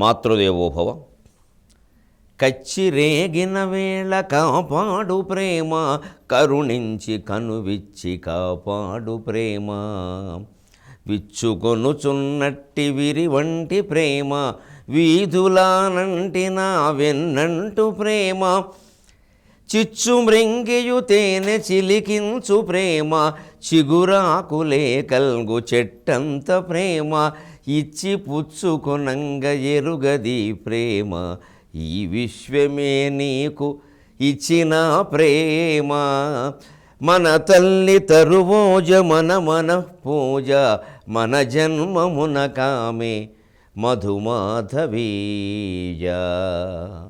మాతృదేవోభవ. కచ్చిరేగిన వేళ కాపాడు ప్రేమ, కరుణించి కనువిచ్చి కాపాడు ప్రేమ. విచ్చుకొనుచున్నట్టి విరి వంటి ప్రేమ, వీధులానంటిన వెన్నంటు ప్రేమ. చిచ్చు మృంగియు తేనె చిలికించు ప్రేమ, చిగురాకులే కల్గు చెట్టంత ప్రేమ. ఇచ్చి పుచ్చుకొనంగ ఎరుగది ప్రేమ, ఈ విశ్వమే నీకు ఇచ్చిన ప్రేమ. మన తల్లి తరువోజ మన పూజ, మన జన్మమున కామే మధుమాధవీయ.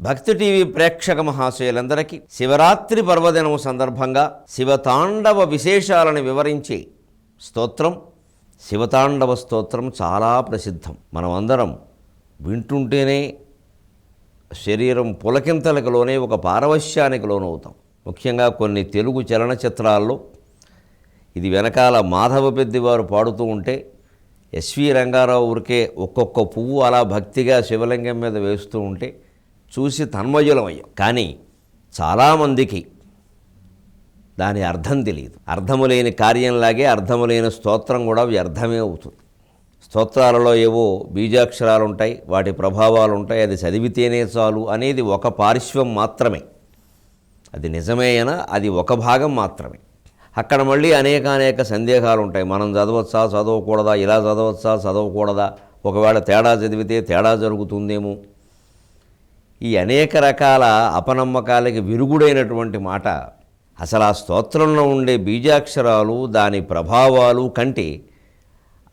భక్తి టీవీ ప్రేక్షక మహాశయులందరికీ శివరాత్రి పర్వదినం సందర్భంగా శివతాండవ విశేషాలను వివరించే స్తోత్రం శివతాండవ స్తోత్రం చాలా ప్రసిద్ధం. మనమందరం వింటుంటేనే శరీరం పులకింతలకులోనే ఒక పారవశ్యానికి లోనవుతాం. ముఖ్యంగా కొన్ని తెలుగు చలనచిత్రాల్లో ఇది వెనకాల మాధవ పెద్దివారు పాడుతూ ఉంటే ఎస్వి రంగారావు ఊరికే ఒక్కొక్క పువ్వు అలా భక్తిగా శివలింగం మీద వేస్తూ ఉంటే చూసి తన్మయులమయ్యాం. కానీ చాలామందికి దాని అర్థం తెలియదు. అర్థము లేని కార్యంలాగే అర్థము లేని స్తోత్రం కూడా వ్యర్థమే అవుతుంది. స్తోత్రాలలో ఏవో బీజాక్షరాలు ఉంటాయి, వాటి ప్రభావాలు ఉంటాయి, అది చదివితేనే చాలు అనేది ఒక పార్శ్వం మాత్రమే. అది నిజమేనా? అది ఒక భాగం మాత్రమే. అక్కడ మళ్ళీ అనేక సందేహాలు ఉంటాయి. మనం చదవచ్చా, చదవకూడదా, ఇలా చదవచ్చా, చదవకూడదా, ఒకవేళ తేడా చదివితే తేడా జరుగుతుందేమో. ఈ అనేక రకాల అపనమ్మకాలకి విరుగుడైనటువంటి మాట అసలు ఆ స్తోత్రంలో ఉండే బీజాక్షరాలు, దాని ప్రభావాలు కంటే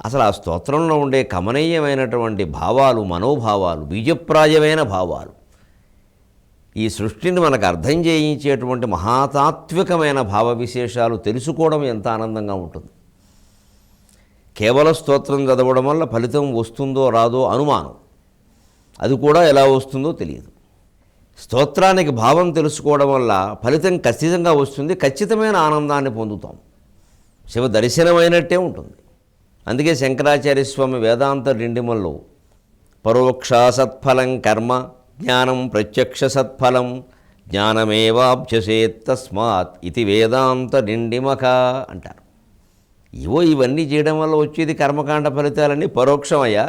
అసలు ఆ స్తోత్రంలో ఉండే కమనీయమైనటువంటి భావాలు, మనోభావాలు, బీజప్రాయమైన భావాలు, ఈ సృష్టిని మనకు అర్థం చేయించేటువంటి మహాతాత్వికమైన భావ విశేషాలు తెలుసుకోవడం ఎంత ఆనందంగా ఉంటుంది. కేవలం స్తోత్రం చదవడం వల్ల ఫలితం వస్తుందో రాదో అనుమానం, అది కూడా ఎలా వస్తుందో తెలియదు. స్తోత్రానికి భావం తెలుసుకోవడం వల్ల ఫలితం ఖచ్చితంగా వస్తుంది, ఖచ్చితమైన ఆనందాన్ని పొందుతాం, శివ దర్శనమైనట్టే ఉంటుంది. అందుకే శంకరాచార్య స్వామి వేదాంత డిండిమల్లో పరోక్ష సత్ఫలం కర్మ, జ్ఞానం ప్రత్యక్ష సత్ఫలం, జ్ఞానమేవాభ్యసేత్ తస్మాత్ ఇది వేదాంత డిండిమక అంటారు. ఇవన్నీ చేయడం వల్ల వచ్చేది కర్మకాండ ఫలితాలన్నీ పరోక్షమయ్యా,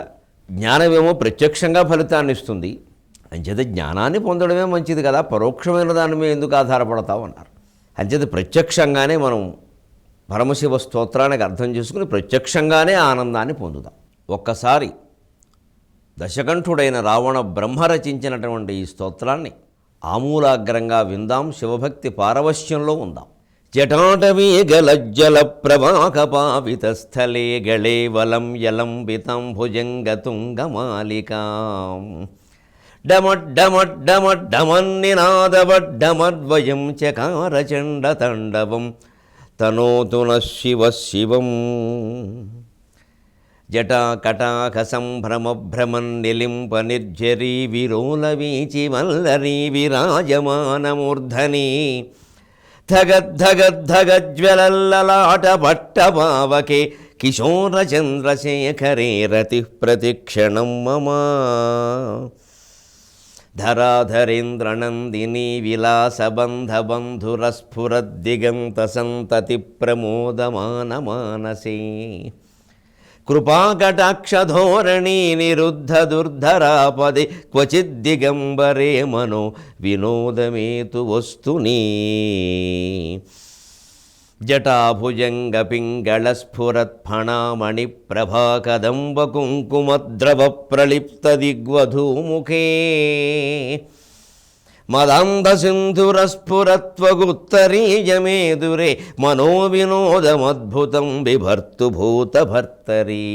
జ్ఞానమేమో ప్రత్యక్షంగా ఫలితాన్ని ఇస్తుంది. అంచేత జ్ఞానాన్ని పొందడమే మంచిది కదా, పరోక్షమైన దాని మీద ఎందుకు ఆధారపడతావు అన్నారు. అంచేత ప్రత్యక్షంగానే మనం పరమశివ స్తోత్రానికి అర్థం చేసుకుని ప్రత్యక్షంగానే ఆనందాన్ని పొందుదాం. ఒక్కసారి దశకంఠుడైన రావణ బ్రహ్మ రచించినటువంటి ఈ స్తోత్రాన్ని ఆమూలాగ్రంగా విందాం, శివభక్తి పారవశ్యంలో ఉందాం. జటాటవీ గలజ్జల ప్రవాహపావిత స్థలే గళే వలం యలంబితం భుజంగతుంగమాలికాం డమడ్డమడ్డమడ్డమన్నినాదవడ్డమద్వయం చకారచండతండవం తనోతు నః శివ శివం. జటాకటాక సంభ్రమ భ్రమన్నిలింప నిర్జరీ విరోలవీచి వల్లరీ విరాజమానమూర్ధని ధగద్ధగద్ధగజ్వలల్లలాట పట్టపావకే కిశోర చంద్రశేఖరే రతి ప్రతిక్షణం మమ. ధరాధరేంద్రనందినీ విలాసబంధబంధురస్ఫురద్దిగంత సంతతి ప్రమోదమాన మానసే కృపాకటాక్షధోరణీ నిరుద్ధ దుర్ధరాపది క్వచిద్దిగంబరే మనో వినోదమేతు వస్తుని. జటాభుజంగపింగళస్ఫురత్ఫణామణి ప్రభాకదంబ కుంకుమద్రవ ప్రలిప్త దిగ్వధూముఖే మదాంధసింధురస్ఫురత్వగుత్తరీయమేదురే మనోవినోదమద్భుతం బిభర్తుభూతభర్తరీ.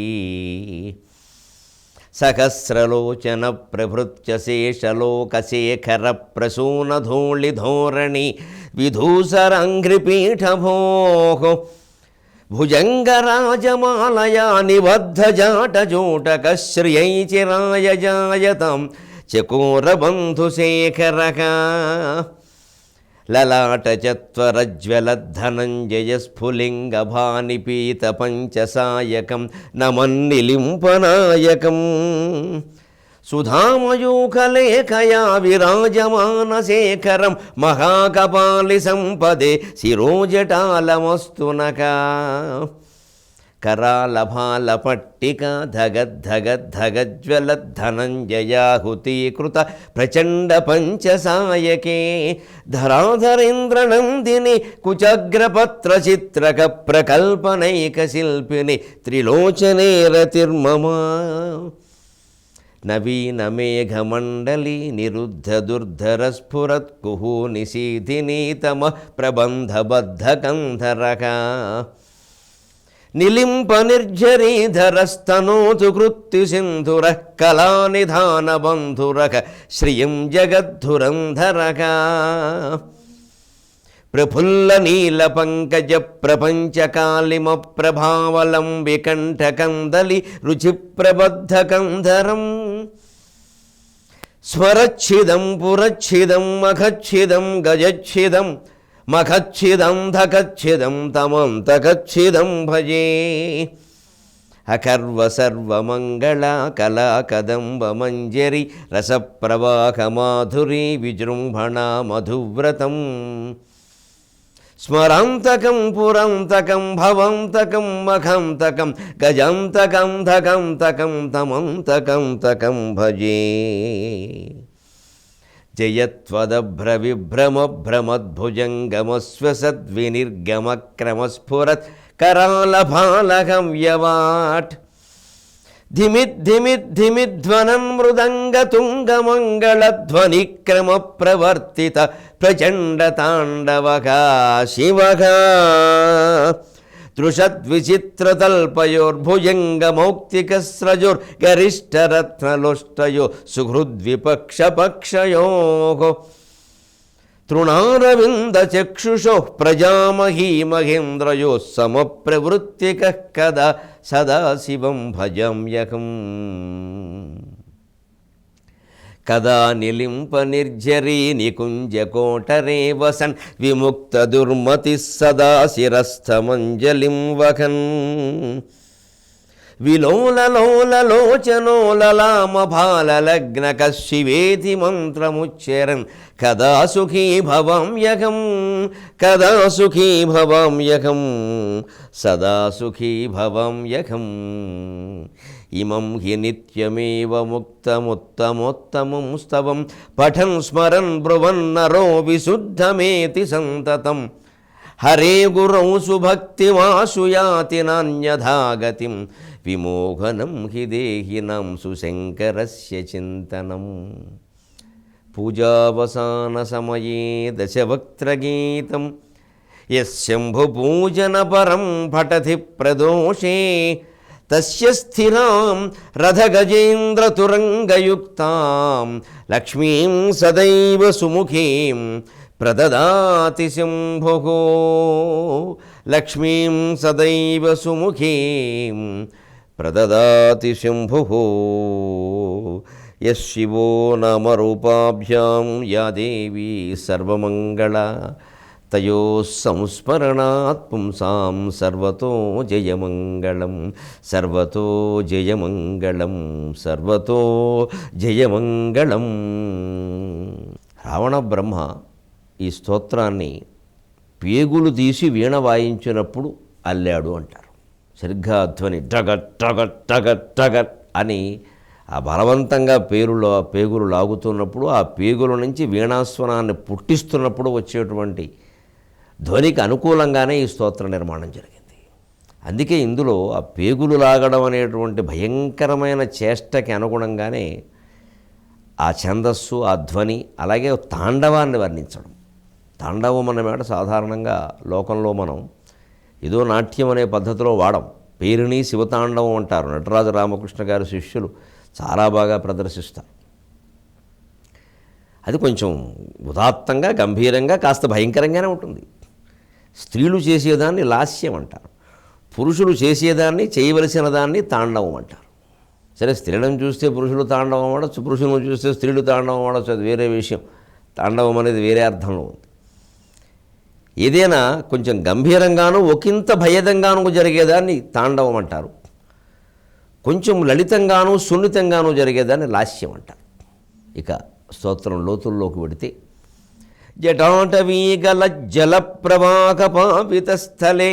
సహస్రలోచన ప్రభృత్య శేషలోకశేఖర ప్రసూనధూళిధోరణి విధూసరాంఘ్రిపీఠభోః భుజంగరాజమాలయా నిబద్ధజాటజోటకశ్రియై చిరాయ జాయతాం చకోరబంధుశేఖరః. లలాటచత్వరజ్వలద్ధనంజయస్ఫులింగభానిపీత పంచసాయకం నమన్నిలింపనాయకం సుధామయూఖలేఖయా విరాజమానశేఖరం మహాకపాలి సంపదే శిరోజటాలమస్తునకా करालभालपट्टिक धगद्धगद्धगज्वलद्धनञ्जयाहुतीकृत प्रचण्डपञ्चसायके धराधरेन्द्रनन्दिनि कुचग्रपत्रचित्रकप्रकल्पनैकशिल्पिनि त्रिलोचने रतिर्मम नवीनमेघमण्डली निरुद्धदुर्धरस्फुरत्कुहू निशीथिनीतमः प्रबन्धबद्धकन्धरका निलिम्पनिर्झरीधरस्तनोतु कृत्तिसिन्धुरः कलानिधानबन्धुरः श्रियं जगद्धुरन्धरका प्रफुल्लनीलपङ्कजप्रपञ्चकालिमप्रभावलम्बिकण्ठकन्दलि रुचिप्रबद्धकन्धरम् स्वरच्छिदं पुरच्छिदं मखच्छिदं गजच्छिदं मखच्छिदं धकच्छिदं तमन्तकच्छिदं भजे अकर्व सर्वमङ्गला कला कदम्बमञ्जरी रसप्रवाहमाधुरी विजृम्भणा मधुव्रतं स्मरान्तकं पुरन्तकं भवन्तकं मखन्तकं गजन्तकं धकन्तकं तमन्तकं तकं भजे जयत्वदभ्रविभ्रमभ्रमद्भुजङ्गमस्वसद्विनिर्गमक्रमस्फुरत् करालभालहव्यवाट् धिमिद्धिमिद्धिमिध्वनन् मृदङ्गतुङ्गमङ्गलध्वनिक्रमप्रवर्तित प्रचण्डताण्डवका शिवका दृशद्विचित्रतल्पयोर्भुजङ्गमौक्तिकस्रजोर्गरिष्ठरत्नलोष्टयो सुहृद्विपक्षपक्षयोः तृणारविन्दचक्षुषोः प्रजामही महेन्द्रयोः समप्रवृत्तिकः कदा सदाशिवं भजाम्यहम् कदा निलिम्पनिर्झरी निकुञ्जकोटरे वसन् विमुक्तदुर्मतिः सदा शिरस्थमञ्जलिं वहन् विलोललोललोचनोललामभाललग्नकः शिवेति मन्त्रमुच्चरन् कदा सुखी भवाम्यहं कदा सुखी भवाम्यहं सदा सुखी भवाम्यहम् इमं हि नित्यमेव मुक्तमुत्तमोत्तमं स्तवं पठन् स्मरन् ब्रुवन्नरो विशुद्धमेति सन्ततं हरे गुरौ सुभक्तिमाशु याति नान्यथा गतिं विमोहनं हि देहिनां सुशङ्करस्य चिन्तनम् पूजावसानसमये दशवक्त्रगीतं यस्शम्भुपूजनपरं पठति प्रदोषे तस्य स्थिरां रथगजेन्द्रतुरङ्गयुक्तां लक्ष्मीं सदैव सुमुखीं प्रददाति शम्भुः लक्ष्मीं सदैव सुमुखीं प्रददाति शम्भुः यः शिवो नामरूपाभ्यां या देवी सर्वमङ्गला तयोः संस्मरणात् पुंसां सर्वतो जयमङ्गलं सर्वतो जयमङ्गलं सर्वतो जयमङ्गलं రావణ బ్రహ్మ ఈ స్తోత్రాన్ని పేగులు తీసి వీణ వాయించినప్పుడు అల్లాడు అంటారు. సరిగ్గా ధ్వని టగట్ టగట్ టగట్ టగట్ అని ఆ బలవంతంగా పేగులు లాగుతున్నప్పుడు ఆ పేగుల నుంచి వీణాస్వనాన్ని పుట్టిస్తున్నప్పుడు వచ్చేటువంటి ధ్వనికి అనుకూలంగానే ఈ స్తోత్ర నిర్మాణం జరిగింది. అందుకే ఇందులో ఆ పేగులు లాగడం అనేటువంటి భయంకరమైన చేష్టకి అనుగుణంగానే ఆ ఛందస్సు, ఆ ధ్వని, అలాగే తాండవాన్ని వర్ణించడం. తాండవం అన్నమాట సాధారణంగా లోకంలో మనం ఏదో నాట్యం అనే పద్ధతిలో వాడం. పేరుని శివతాండవం అంటారు. నటరాజ రామకృష్ణ గారి శిష్యులు చాలా బాగా ప్రదర్శిస్తారు. అది కొంచెం ఉదాత్తంగా, గంభీరంగా, కాస్త భయంకరంగానే ఉంటుంది. స్త్రీలు చేసేదాన్ని లాస్యం అంటారు, పురుషులు చేసేదాన్ని, చేయవలసిన దాన్ని తాండవం అంటారు. సరే, స్త్రీలను చూస్తే పురుషులు తాండవం ఆడచ్చు, పురుషులను చూస్తే స్త్రీలు తాండవం ఆడచ్చు, అది వేరే విషయం. తాండవం అనేది వేరే అర్థంలో ఉంది. ఏదైనా కొంచెం గంభీరంగానూ ఒకంత భేదంగానూ జరిగేదాన్ని తాండవం అంటారు. కొంచెం లలితంగాను సున్నితంగాను జరిగేదాన్ని లాస్యం అంటారు. ఇక స్తోత్రం లోతుల్లోకి వెడితే జటాటవీగల జలప్రవాహపావిత స్థలే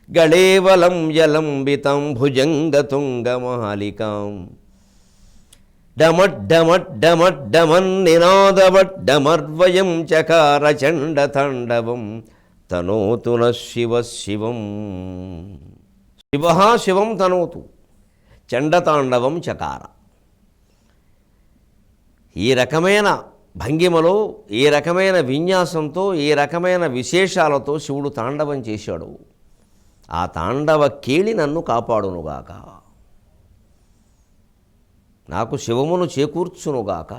గళేవలం జలంబితం భుజంగతుంగమాలికాం డమడ్డమడ్డమడ్డమన్నినాదవడ్డమర్వయం చకార చండతాండవం తనోతున శివ శివం. శివ శివం తనోతు చండతాండవం చకార. ఈ రకమైన భంగిమలో, ఈ రకమైన విన్యాసంతో, ఈ రకమైన విశేషాలతో శివుడు తాండవం చేశాడు. ఆ తాండవ కేళి నన్ను కాపాడునుగాక, నాకు శివమును చేకూర్చునుగాక.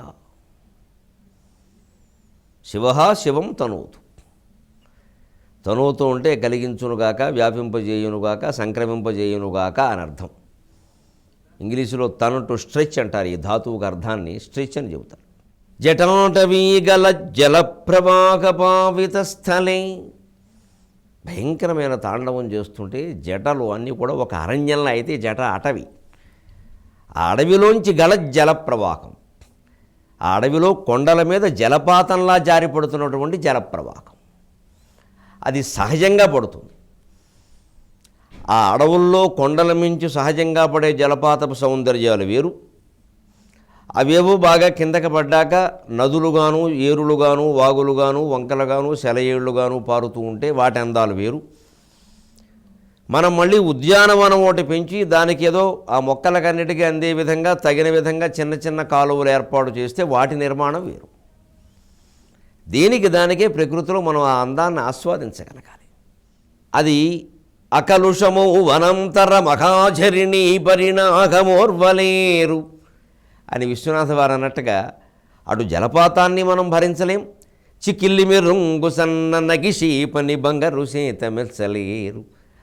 శివ శివం తనోతు. తనోతు అంటే కలిగించునుగాక, వ్యాపింపజేయునుగాక, సంక్రమింపజేయునుగాక అని అర్థం. ఇంగ్లీషులో తను టు స్ట్రెచ్ అంటారు. ఈ ధాతువుకు అర్థాన్ని స్ట్రెచ్ అని చెబుతారు. జటాటవీగల జలప్రవాహపావిత స్థలే. భయంకరమైన తాండవం చేస్తుంటే జటలు అన్నీ కూడా ఒక అరణ్యంలో అయితే జట అటవి. ఆ అడవిలోంచి గల జలప్రవాహం, ఆ అడవిలో కొండల మీద జలపాతంలా జారిపడుతున్నటువంటి జలప్రవాహం, అది సహజంగా పడుతుంది. ఆ అడవుల్లో కొండల మించి సహజంగా పడే జలపాతపు సౌందర్యాలు వేరు. అవేవో బాగా కిందకి పడ్డాక నదులుగాను, ఏరులుగాను, వాగులుగాను, వంకలుగాను, సెలయేళ్లుగాను పారుతూ ఉంటే వాటి అందాలు వేరు. మనం మళ్ళీ ఉద్యానవనం ఒకటి పెంచి దానికి ఏదో ఆ మొక్కలకన్నిటికీ అందే విధంగా తగిన విధంగా చిన్న చిన్న కాలువలు ఏర్పాటు చేస్తే వాటి నిర్మాణం వేరు. దేనికి దానికే ప్రకృతిలో మనం ఆ అందాన్ని ఆస్వాదించగలగాలి. అది అకలుషము వనంతర మహాఝరిణీ పరిణాగమోర్వలేరు అని విశ్వనాథ వారు అన్నట్టుగా అటు జలపాతాన్ని మనం భరించలేం, చికిల్లి మెరుంగు సన్న నగిషీపని బంగారు సీత మెచ్చలేరు.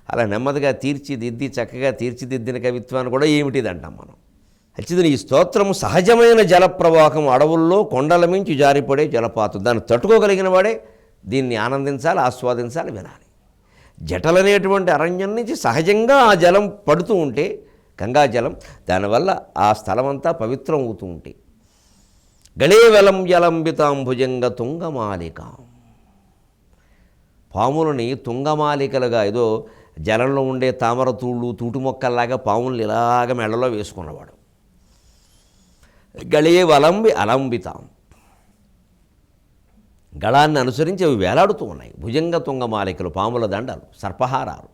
అలా నెమ్మదిగా తీర్చిదిద్ది చక్కగా తీర్చిదిద్దిన కవిత్వాన్ని కూడా ఏమిటిదంటాం మనం. ఖచ్చితంగా ఈ స్తోత్రము సహజమైన జలప్రవాహం, అడవుల్లో కొండల మించి జారిపడే జలపాతం. దాన్ని తట్టుకోగలిగిన వాడే దీన్ని ఆనందించాలి, ఆస్వాదించాలి, వినాలి. జటలనేటువంటి అరణ్యం నుంచి సహజంగా ఆ జలం పడుతూ ఉంటే, గంగాజలం, దానివల్ల ఆ స్థలమంతా పవిత్రం అవుతూ ఉంటే. గళేవలం జలంబితాం భుజంగ తుంగమాలికాం. పాములని తుంగమాలికలుగా ఏదో జలంలో ఉండే తామర తూళ్ళు, తూటు మొక్కల్లాగా పాములు ఇలాగ మెడలో వేసుకున్నవాడు. గళేవలంబి అలంబితాం. గళాన్ని అనుసరించి అవి వేలాడుతూ ఉన్నాయి. భుజంగ తుంగమాలికలు, పాముల దండాలు, సర్పహారాలు.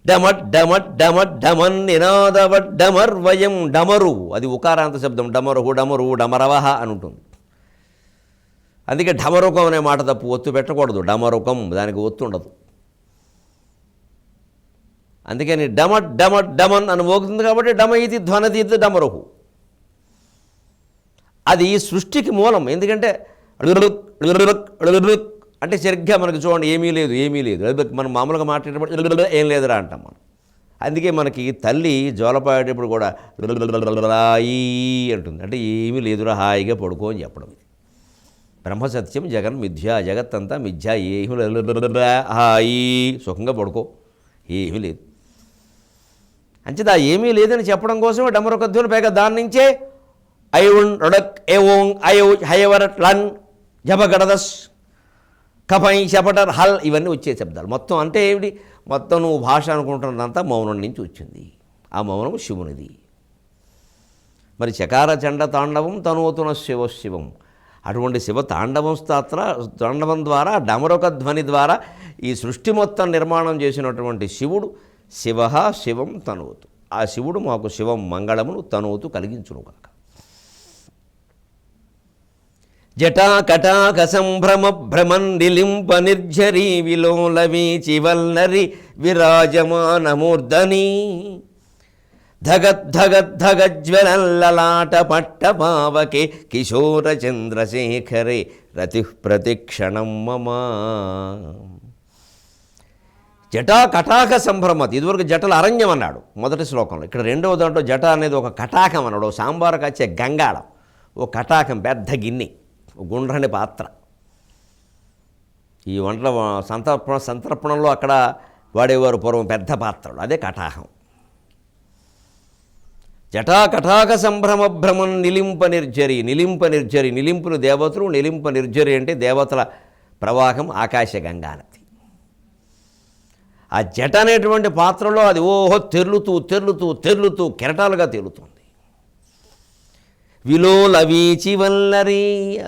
డమట్ డమట్ డమట్ డమన్ నినాదవట్ డమర్వయం. డమరు అది ఉకారాంత శబ్దం. డమరుహు డమరు డమరవహ అని ఉంటుంది. అందుకే ఢమరుకం అనే మాట తప్పు, ఒత్తు పెట్టకూడదు. డమరుకం, దానికి ఒత్తు ఉండదు. అందుకని డమట్ డమట్ డమన్ అని మోగుతుంది కాబట్టి డమ ఇది ధ్వనదీర్ది డమరుహు. అది సృష్టికి మూలం. ఎందుకంటే అంటే సరిగ్గా మనకు చూడండి ఏమీ లేదు, ఏమీ లేదు. మనం మామూలుగా మాట్లాడేటప్పుడు ఏం లేదురా అంటాం మనం. అందుకే మనకి తల్లి జోలపాడేటప్పుడు కూడా రాయి అంటుంది. అంటే ఏమీ లేదురా, హాయిగా పడుకో అని చెప్పడం. ఇది బ్రహ్మసత్యం, జగన్ మిథ్య, జగత్తంతా మిథ్య, ఏమీ హాయి సుఖంగా పడుకో, ఏమీ లేదు. అంచేది ఆ ఏమీ లేదని చెప్పడం కోసం డమరొక ధ్వని. పైగా దాని నుంచే ఐవున్ రొడక్ ఏవోంగ్ అయో హయవరట్ లన్ జపగడదస్ కపై శపటర్ హల్ ఇవన్నీ వచ్చే శబ్దాలు మొత్తం. అంటే ఏమిటి? మొత్తం నువ్వు భాష అనుకుంటున్నదంతా మౌనం నుంచి వచ్చింది. ఆ మౌనం శివునిది. మరి చకార చండ తాండవం తనోతున శివశివం. అటువంటి శివ తాండవం ద్వారా డమరొక ధ్వని ద్వారా ఈ సృష్టి మొత్తం నిర్మాణం చేసినటువంటి శివుడు శివ శివం తనోతు. ఆ శివుడు మాకు శివం మంగళమును తనోతు కలిగించునుగాక. జటాకటాక సంభ్రమ భ్రమన్నిలింప నిర్ఝరీ విలోల వీచి వల్లరి విరాజమానమూర్ధని ధగద్ధగద్ధగజ్వలల్లలాట పట్టపావకే కిశోర చంద్రశేఖరే రతి ప్రతిక్షణం మమ. జటా కటాక సంభ్రమతి. ఇదివరకు జటల అరణ్యం అన్నాడు మొదటి శ్లోకంలో. ఇక్కడ రెండవ దాంట్లో జట అనేది ఒక కటాకం అన్నాడు. ఓ సాంబారు కాచే గంగాళం, ఓ కటాకం పెద్ద గిన్నె, గుండ్రని పాత్ర. ఈ వంటల సంతర్పణలో అక్కడ వాడేవారు పూర్వం పెద్ద పాత్రలు, అదే కటాహం. జటాకటాక సంభ్రమ భ్రమం నిలింప నిర్జరి. నిలింపులు దేవతలు, నిలింప నిర్జరి అంటే దేవతల ప్రవాహం ఆకాశగంగా నది. ఆ జట అనేటువంటి పాత్రలో అది ఓహో తెర్లుతూ కెరటాలుగా తేలుతుంది. విలోల వీచి వల్లరి,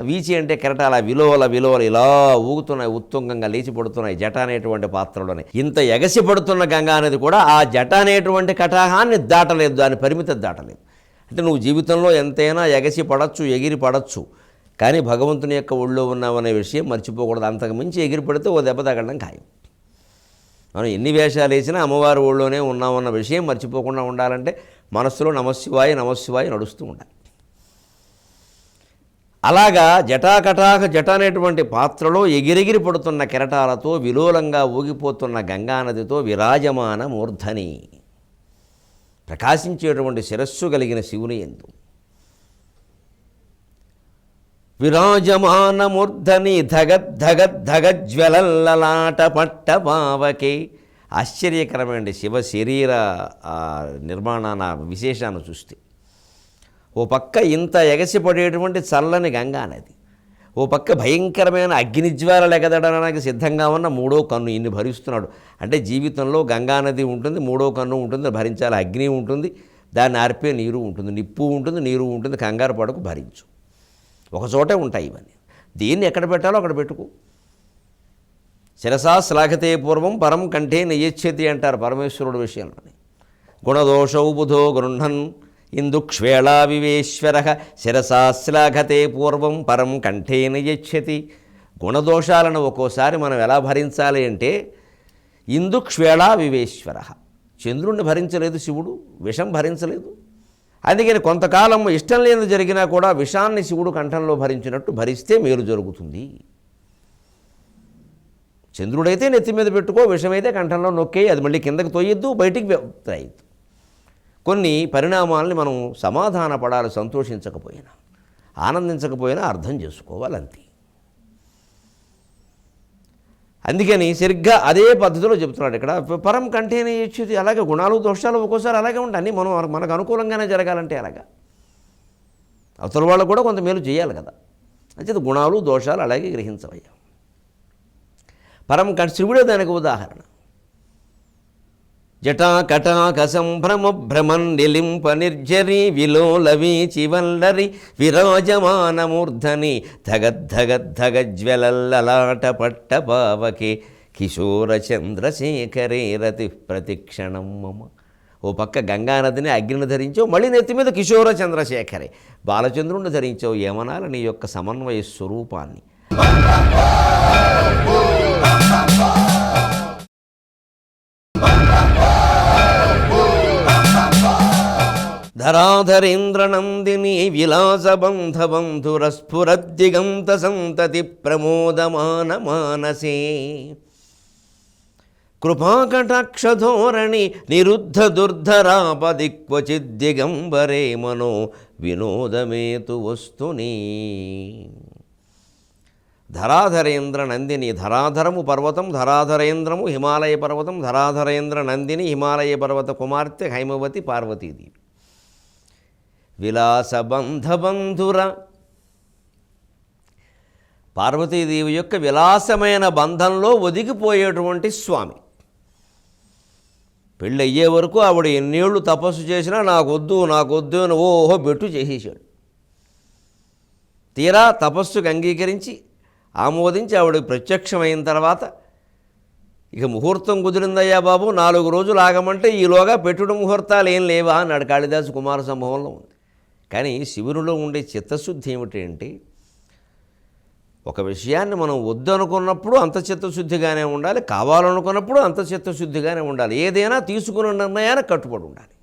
వీచి అంటే కెరటాల, విలోల ఇలా ఊగుతున్నాయి, ఉత్తుంగంగా లేచిపడుతున్నాయి జట అనేటువంటి పాత్రలోనే. ఇంత ఎగసిపడుతున్న గంగా అనేది కూడా ఆ జట అనేటువంటి కటాహాన్ని దాటలేదు, దాని పరిమితి దాటలేదు. అంటే నువ్వు జీవితంలో ఎంతైనా ఎగసి పడచ్చు, ఎగిరి పడచ్చు, కానీ భగవంతుని యొక్క ఒళ్ళో ఉన్నామనే విషయం మర్చిపోకూడదు. అంతకు మించి ఎగిరి పడితే ఓ దెబ్బ తగలడం ఖాయం. మనం ఎన్ని వేషాలు వేసినా అమ్మవారి ఒళ్ళోనే ఉన్నామన్న విషయం మర్చిపోకుండా ఉండాలంటే మనస్సులో నమశివాయ నడుస్తూ ఉండాలి. అలాగా జట అనేటువంటి పాత్రలో ఎగిరెగిరి పడుతున్న కెరటాలతో విలోలంగా ఊగిపోతున్న గంగానదితో విరాజమాన మూర్ధని, ప్రకాశించేటువంటి శిరస్సు కలిగిన శివుని యందు విరాజమాన మూర్ధని ధగజ్వలల్లలాట పట్టపావకే. ఆశ్చర్యకరమైన శివ శరీర నిర్మాణ విశేషాన్ని చూస్తే ఓ పక్క ఇంత ఎగసిపడేటువంటి చల్లని గంగా నది, ఓ పక్క భయంకరమైన అగ్నిజ్వాలలు ఎగదడడానికి సిద్ధంగా ఉన్న మూడో కన్ను ఇన్ని భరిస్తున్నాడు. అంటే జీవితంలో గంగానది ఉంటుంది, మూడో కన్ను ఉంటుంది, భరించాలి. అగ్ని ఉంటుంది, దాన్ని ఆర్పే నీరు ఉంటుంది, నిప్పు ఉంటుంది, నీరు ఉంటుంది. కంగారు పడకు, భరించు. ఒకచోటే ఉంటాయి ఇవన్నీ. దీన్ని ఎక్కడ పెట్టాలో అక్కడ పెట్టుకో. శిరసా శ్లాఘతే పూర్వం పరం కంఠే నయచ్చతి అంటారు పరమేశ్వరుడు విషయంలోని. గుణదోషౌ బుధో గృహన్ ఇందుక్ష్వేళా వివేశ్వర శిరసా శ్లాఘతే పూర్వం పరం కంఠే నయచ్చతి. గుణదోషాలను ఒక్కోసారి మనం ఎలా భరించాలి అంటే ఇందుక్ష్వేళా వివేశ్వర. చంద్రుణ్ణి భరించలేదు శివుడు, విషం భరించలేదు. అందుకని కొంతకాలం ఇష్టం లేనిది జరిగినా కూడా విషాన్ని శివుడు కంఠంలో భరించినట్టు భరిస్తే మేలు జరుగుతుంది. చంద్రుడైతే నెత్తి మీద పెట్టుకో, విషమైతే కంఠంలో నొక్కేయి, అది మళ్ళీ కిందకి తోయొద్దు, బయటికి రాయొద్దు. కొన్ని పరిణామాలని మనం సమాధాన పడాలి, సంతోషించకపోయినా ఆనందించకపోయినా అర్థం చేసుకోవాలి, అంతే. అందుకని సరిగ్గా అదే పద్ధతిలో చెప్తున్నాడు ఇక్కడ. పరం కంఠేనే ఇచ్చేది. అలాగే గుణాలు దోషాలు ఒక్కోసారి అలాగే ఉంటాయి. అన్నీ మనకు అనుకూలంగానే జరగాలంటే అలాగా అవతల వాళ్ళు కూడా కొంత మేలు చేయాలి కదా. అంటే గుణాలు దోషాలు అలాగే గ్రహించవయ్యా. పరం శివుడే దానికి ఉదాహరణ. జటాకటాక సంభ్రమ భ్రమన్ నిలింప నిర్జరి విలోల వీచి వల్లరి విరాజమాన మూర్ధని ధగజ్వలల్లలాట పట్టపావకే కిశోర చంద్రశేఖరే రతి ప్రతిక్షణం మమ. ఓ పక్క గంగానదిని అగ్నిని ధరించావు, మళ్ళీ నెత్తి మీద కిశోర చంద్రశేఖరే బాలచంద్రుణ్ణి ధరించావు. ఏమనాలి నీ యొక్క సమన్వయ స్వరూపాన్ని. ధరాధరేంద్ర నందిని విలాస బంధురస్ఫురద్దిగంత సంతతి ప్రమోదమాన మానసే కృపాకటాక్షధోరణి నిరుద్ధ దుర్ధరాపదిక్వచిద్దిగంబరే మనో వినోదమేతు వస్తుని. ధరాధరేంద్ర నందిని, ధరాధరము పర్వతం, ధరాధరేంద్రము హిమాలయ పర్వతం, ధరాధరేంద్ర నందిని హిమాలయ పర్వత కుమార్తె హైమవతి పార్వతీదేవి. విలాస బంధుర, పార్వతీదేవి యొక్క విలాసమైన బంధంలో ఒదిగిపోయేటువంటి స్వామి. పెళ్ళయ్యే వరకు ఆవిడ ఎన్నేళ్ళు తపస్సు చేసినా నాకొద్దు అని ఓహో బెట్టు చేసేసాడు. తీరా తపస్సుకు అంగీకరించి ఆమోదించి ఆవిడ ప్రత్యక్షమైన తర్వాత ఇక ముహూర్తం కుదిరిందయ్యా బాబు, 4 రోజులు ఆగమంటే ఈలోగా పెట్టుడు ముహూర్తాలు ఏం లేవా అన్నాడు. కాళిదాసు కుమార సంభవంలో ఉంది. కానీ శివునిలో ఉండే చిత్తశుద్ధి ఏమిటంటే ఒక విషయాన్ని మనం వద్దనుకున్నప్పుడు అంత చిత్తశుద్ధిగానే ఉండాలి, కావాలనుకున్నప్పుడు అంత చిత్తశుద్ధిగానే ఉండాలి. ఏదైనా తీసుకున్న నిర్ణయానికి కట్టుబడి ఉండాలి.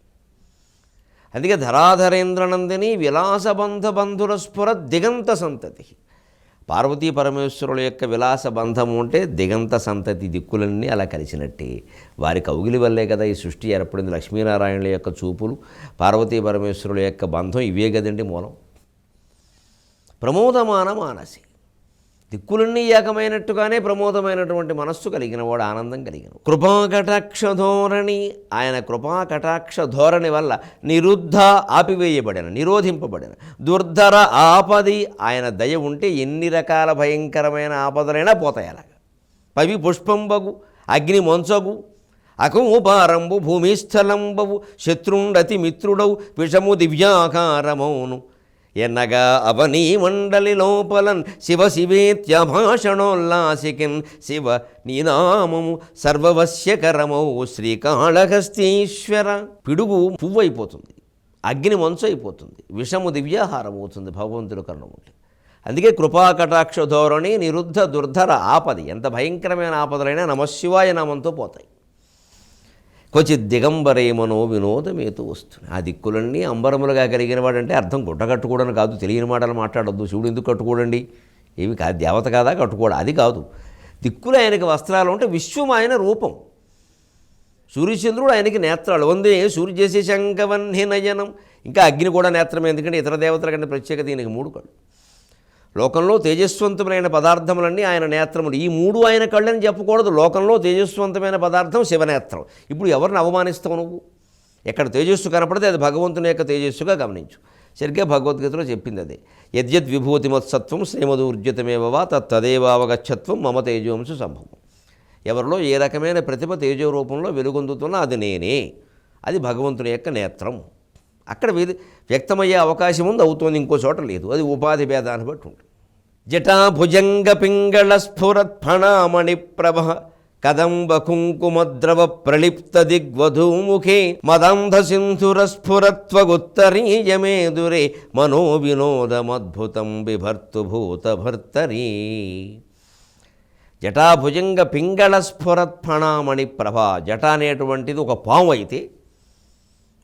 అందుకే ధరాధరేంద్రనందిని విలాసబంధ బంధుర స్ఫుర దిగంత సంతతి. పార్వతీ పరమేశ్వరుల యొక్క విలాస బంధము అంటే దిగంత సంతతి, దిక్కులన్నీ అలా కలిసినట్టే. వారి కౌగిలి వల్లే కదా ఈ సృష్టి ఏర్పడింది. లక్ష్మీనారాయణుల యొక్క చూపులు, పార్వతీ పరమేశ్వరుల యొక్క బంధం ఇవే కదండి మూలం. ప్రమోదమాన మానసి, దిక్కులన్నీ ఏకమైనట్టుగానే ప్రమోదమైనటువంటి మనస్సు కలిగిన వాడు, ఆనందం కలిగిన కృపాకటాక్ష ధోరణి. ఆయన కృపాకటాక్ష ధోరణి వల్ల నిరుద్ధ ఆపివేయబడిన, నిరోధింపబడిన, దుర్ధర ఆపది. ఆయన దయ ఉంటే ఎన్ని రకాల భయంకరమైన ఆపదలైనా పోతాయి. అలాగా పవి పుష్పంబగు, అగ్ని మంచగు, అకూపారంబు, భూమిస్థలంబవు, శత్రుండతి మిత్రుడవు, విషము దివ్యాకారమౌను. ఎన్నగా అవనీ మండలి లోపలన్ శివ శివేత్యభాషణోల్లాసికిన్. శివ నీనామము సర్వవశ్యకరమౌ శ్రీకాళహస్తీశ్వర. పిడుగు పువ్వు అయిపోతుంది, అగ్ని మంచు అయిపోతుంది, విషము దివ్యాహారం అవుతుంది భగవంతుడు కరుణ ఉంటే. అందుకే కృపాకటాక్ష ధోరణి, నిరుద్ధ దుర్ధర ఆపది. ఎంత భయంకరమైన ఆపదలైనా నమశివాయ నామంతో పోతాయి. క్వచిత్ దిగంబరేమనో వినోదమేతూ వస్తుంది. ఆ దిక్కులన్నీ అంబరములుగా కలిగిన వాడంటే అర్థం గుడ్డ కట్టుకోవడం కాదు. తెలియని మాటలు మాట్లాడొద్దు. శివుడు ఎందుకు కట్టుకోడండి, ఏమి కాదు, దేవత కాదా కట్టుకోవడం, అది కాదు. దిక్కులు ఆయనకి వస్త్రాలు ఉంటే విశ్వం ఆయన రూపం. సూర్యచంద్రుడు ఆయనకి నేత్రాలు. వందే సూర్య చేసే శంఖవన్హి నయనం. ఇంకా అగ్ని కూడా నేత్రమే, ఎందుకంటే ఇతర దేవతల కంటే ప్రత్యేకత ఈయనకి 3 కళ్ళు. లోకంలో తేజస్వంతమైన పదార్థములన్నీ ఆయన నేత్రములు. ఈ 3 ఆయన కళ్ళని చెప్పకూడదు. లోకంలో తేజస్వంతమైన పదార్థం శివనేత్రం. ఇప్పుడు ఎవరిని అవమానిస్తావు నువ్వు? ఎక్కడ తేజస్సు కనపడితే అది భగవంతుని యొక్క తేజస్సుగా గమనించు. సరిగ్గా భగవద్గీతలో చెప్పింది అదే. యద్యద్ విభూతిమత్సత్వం శ్రీమదూర్జితమేవా తత్తదేవావగచ్చత్వం మమ తేజోంశు సంభవం. ఎవరిలో ఏ రకమైన ప్రతిభ తేజో రూపంలో వెలుగొందుతున్నా అది నేనే. అది భగవంతుని యొక్క నేత్రం. అక్కడ వ్యక్తమయ్యే అవకాశం ఉంది, అవుతోంది. ఇంకో చోట లేదు. అది ఉపాధి భేదాన్ని బట్టి ఉంటుంది. జటా భుజంగ పింగళ స్ఫురత్ ఫణామణి ప్రభ కదంబ కుంకుమద్రవ ప్రళిప్త దిగ్వధూముఖే మదంధ సింధుర స్ఫురత్వగుత్తరీయమేదురే మనో వినోదమద్భుతం బిభర్తు భూత భర్తరీ. జటాభుజంగ పింగళ స్ఫురత్ ఫణామణి ప్రభ. జట అనేటువంటిది ఒక పాము అయితే,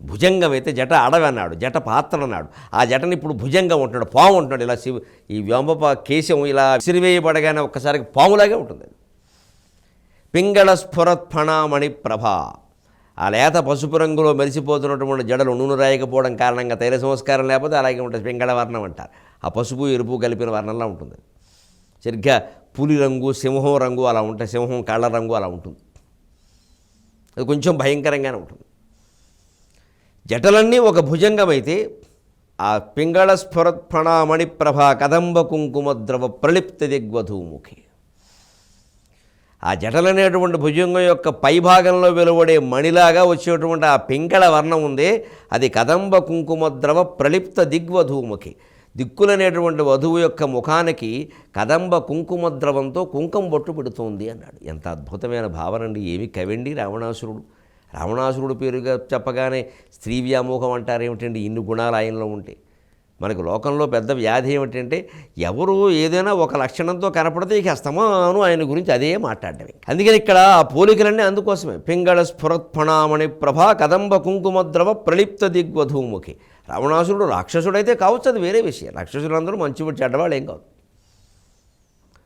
భుజంగం అయితే జట అడవి అన్నాడు, జట పాత్ర అన్నాడు. ఆ జటని ఇప్పుడు భుజంగం ఉంటున్నాడు, పాము ఉంటున్నాడు. ఇలా ఈ వ్యోమప కేశం ఇలా సిరివేయబడగానే ఒక్కసారికి పాములాగే ఉంటుంది. పింగళ స్ఫురత్ ఫణామణి ప్రభ. ఆ లేత పసుపు రంగులో మెరిసిపోతున్నటువంటి జడలు నూనె రాయకపోవడం కారణంగా తైల సంస్కారం లేకపోతే అలాగే ఉంటుంది. పింగళ వర్ణం అంటారు. ఆ పసుపు ఎరుపు కలిపిన వర్ణంలా ఉంటుంది. సరిగ్గా పులి రంగు, సింహం రంగు అలా ఉంటాయి. సింహం కళ్ళ రంగు అలా ఉంటుంది. అది కొంచెం భయంకరంగానే ఉంటుంది. జటలన్నీ ఒక భుజంగమైతే ఆ పింగళ స్ఫురత్ ఫణామణి ప్రభ కదంబ కుంకుమద్రవ ప్రళిప్త దిగ్వధూముఖి. ఆ జటలనేటువంటి భుజంగం యొక్క పైభాగంలో వెలువడే మణిలాగా వచ్చేటువంటి ఆ పింగళ వర్ణం ఉందే, అది కదంబ కుంకుమద్రవ ప్రళిప్త దిగ్వధూముఖి. దిక్కులనేటువంటి వధువు యొక్క ముఖానికి కదంబ కుంకుమద్రవంతో కుంకుమ బొట్టు పెడుతోంది అన్నాడు. ఎంత అద్భుతమైన భావన అండి! ఏమి కవండి రావణాసురుడు. రావణాసురుడు పేరుగా చెప్పగానే స్త్రీ వ్యామోహం అంటారు. ఏమిటండి ఇన్ని గుణాలు ఆయనలో ఉంటే? మనకు లోకంలో పెద్ద వ్యాధి ఏమిటంటే ఎవరు ఏదైనా ఒక లక్షణంతో కనపడితే ఇక అస్తమాను ఆయన గురించి అదే మాట్లాడటమే. అందుకని ఇక్కడ ఆ పోలికలన్నీ అందుకోసమే. పింగళ స్ఫురత్ఫణామణి ప్రభా కదంబ కుంకుమద్రవ ప్రళిప్త దిగ్వధూముఖి. రావణాసురుడు రాక్షసుడైతే కావచ్చు, అది వేరే విషయం. రాక్షసులందరూ మంచివాడు, చెడ్డవాళ్ళు ఏం కాదు.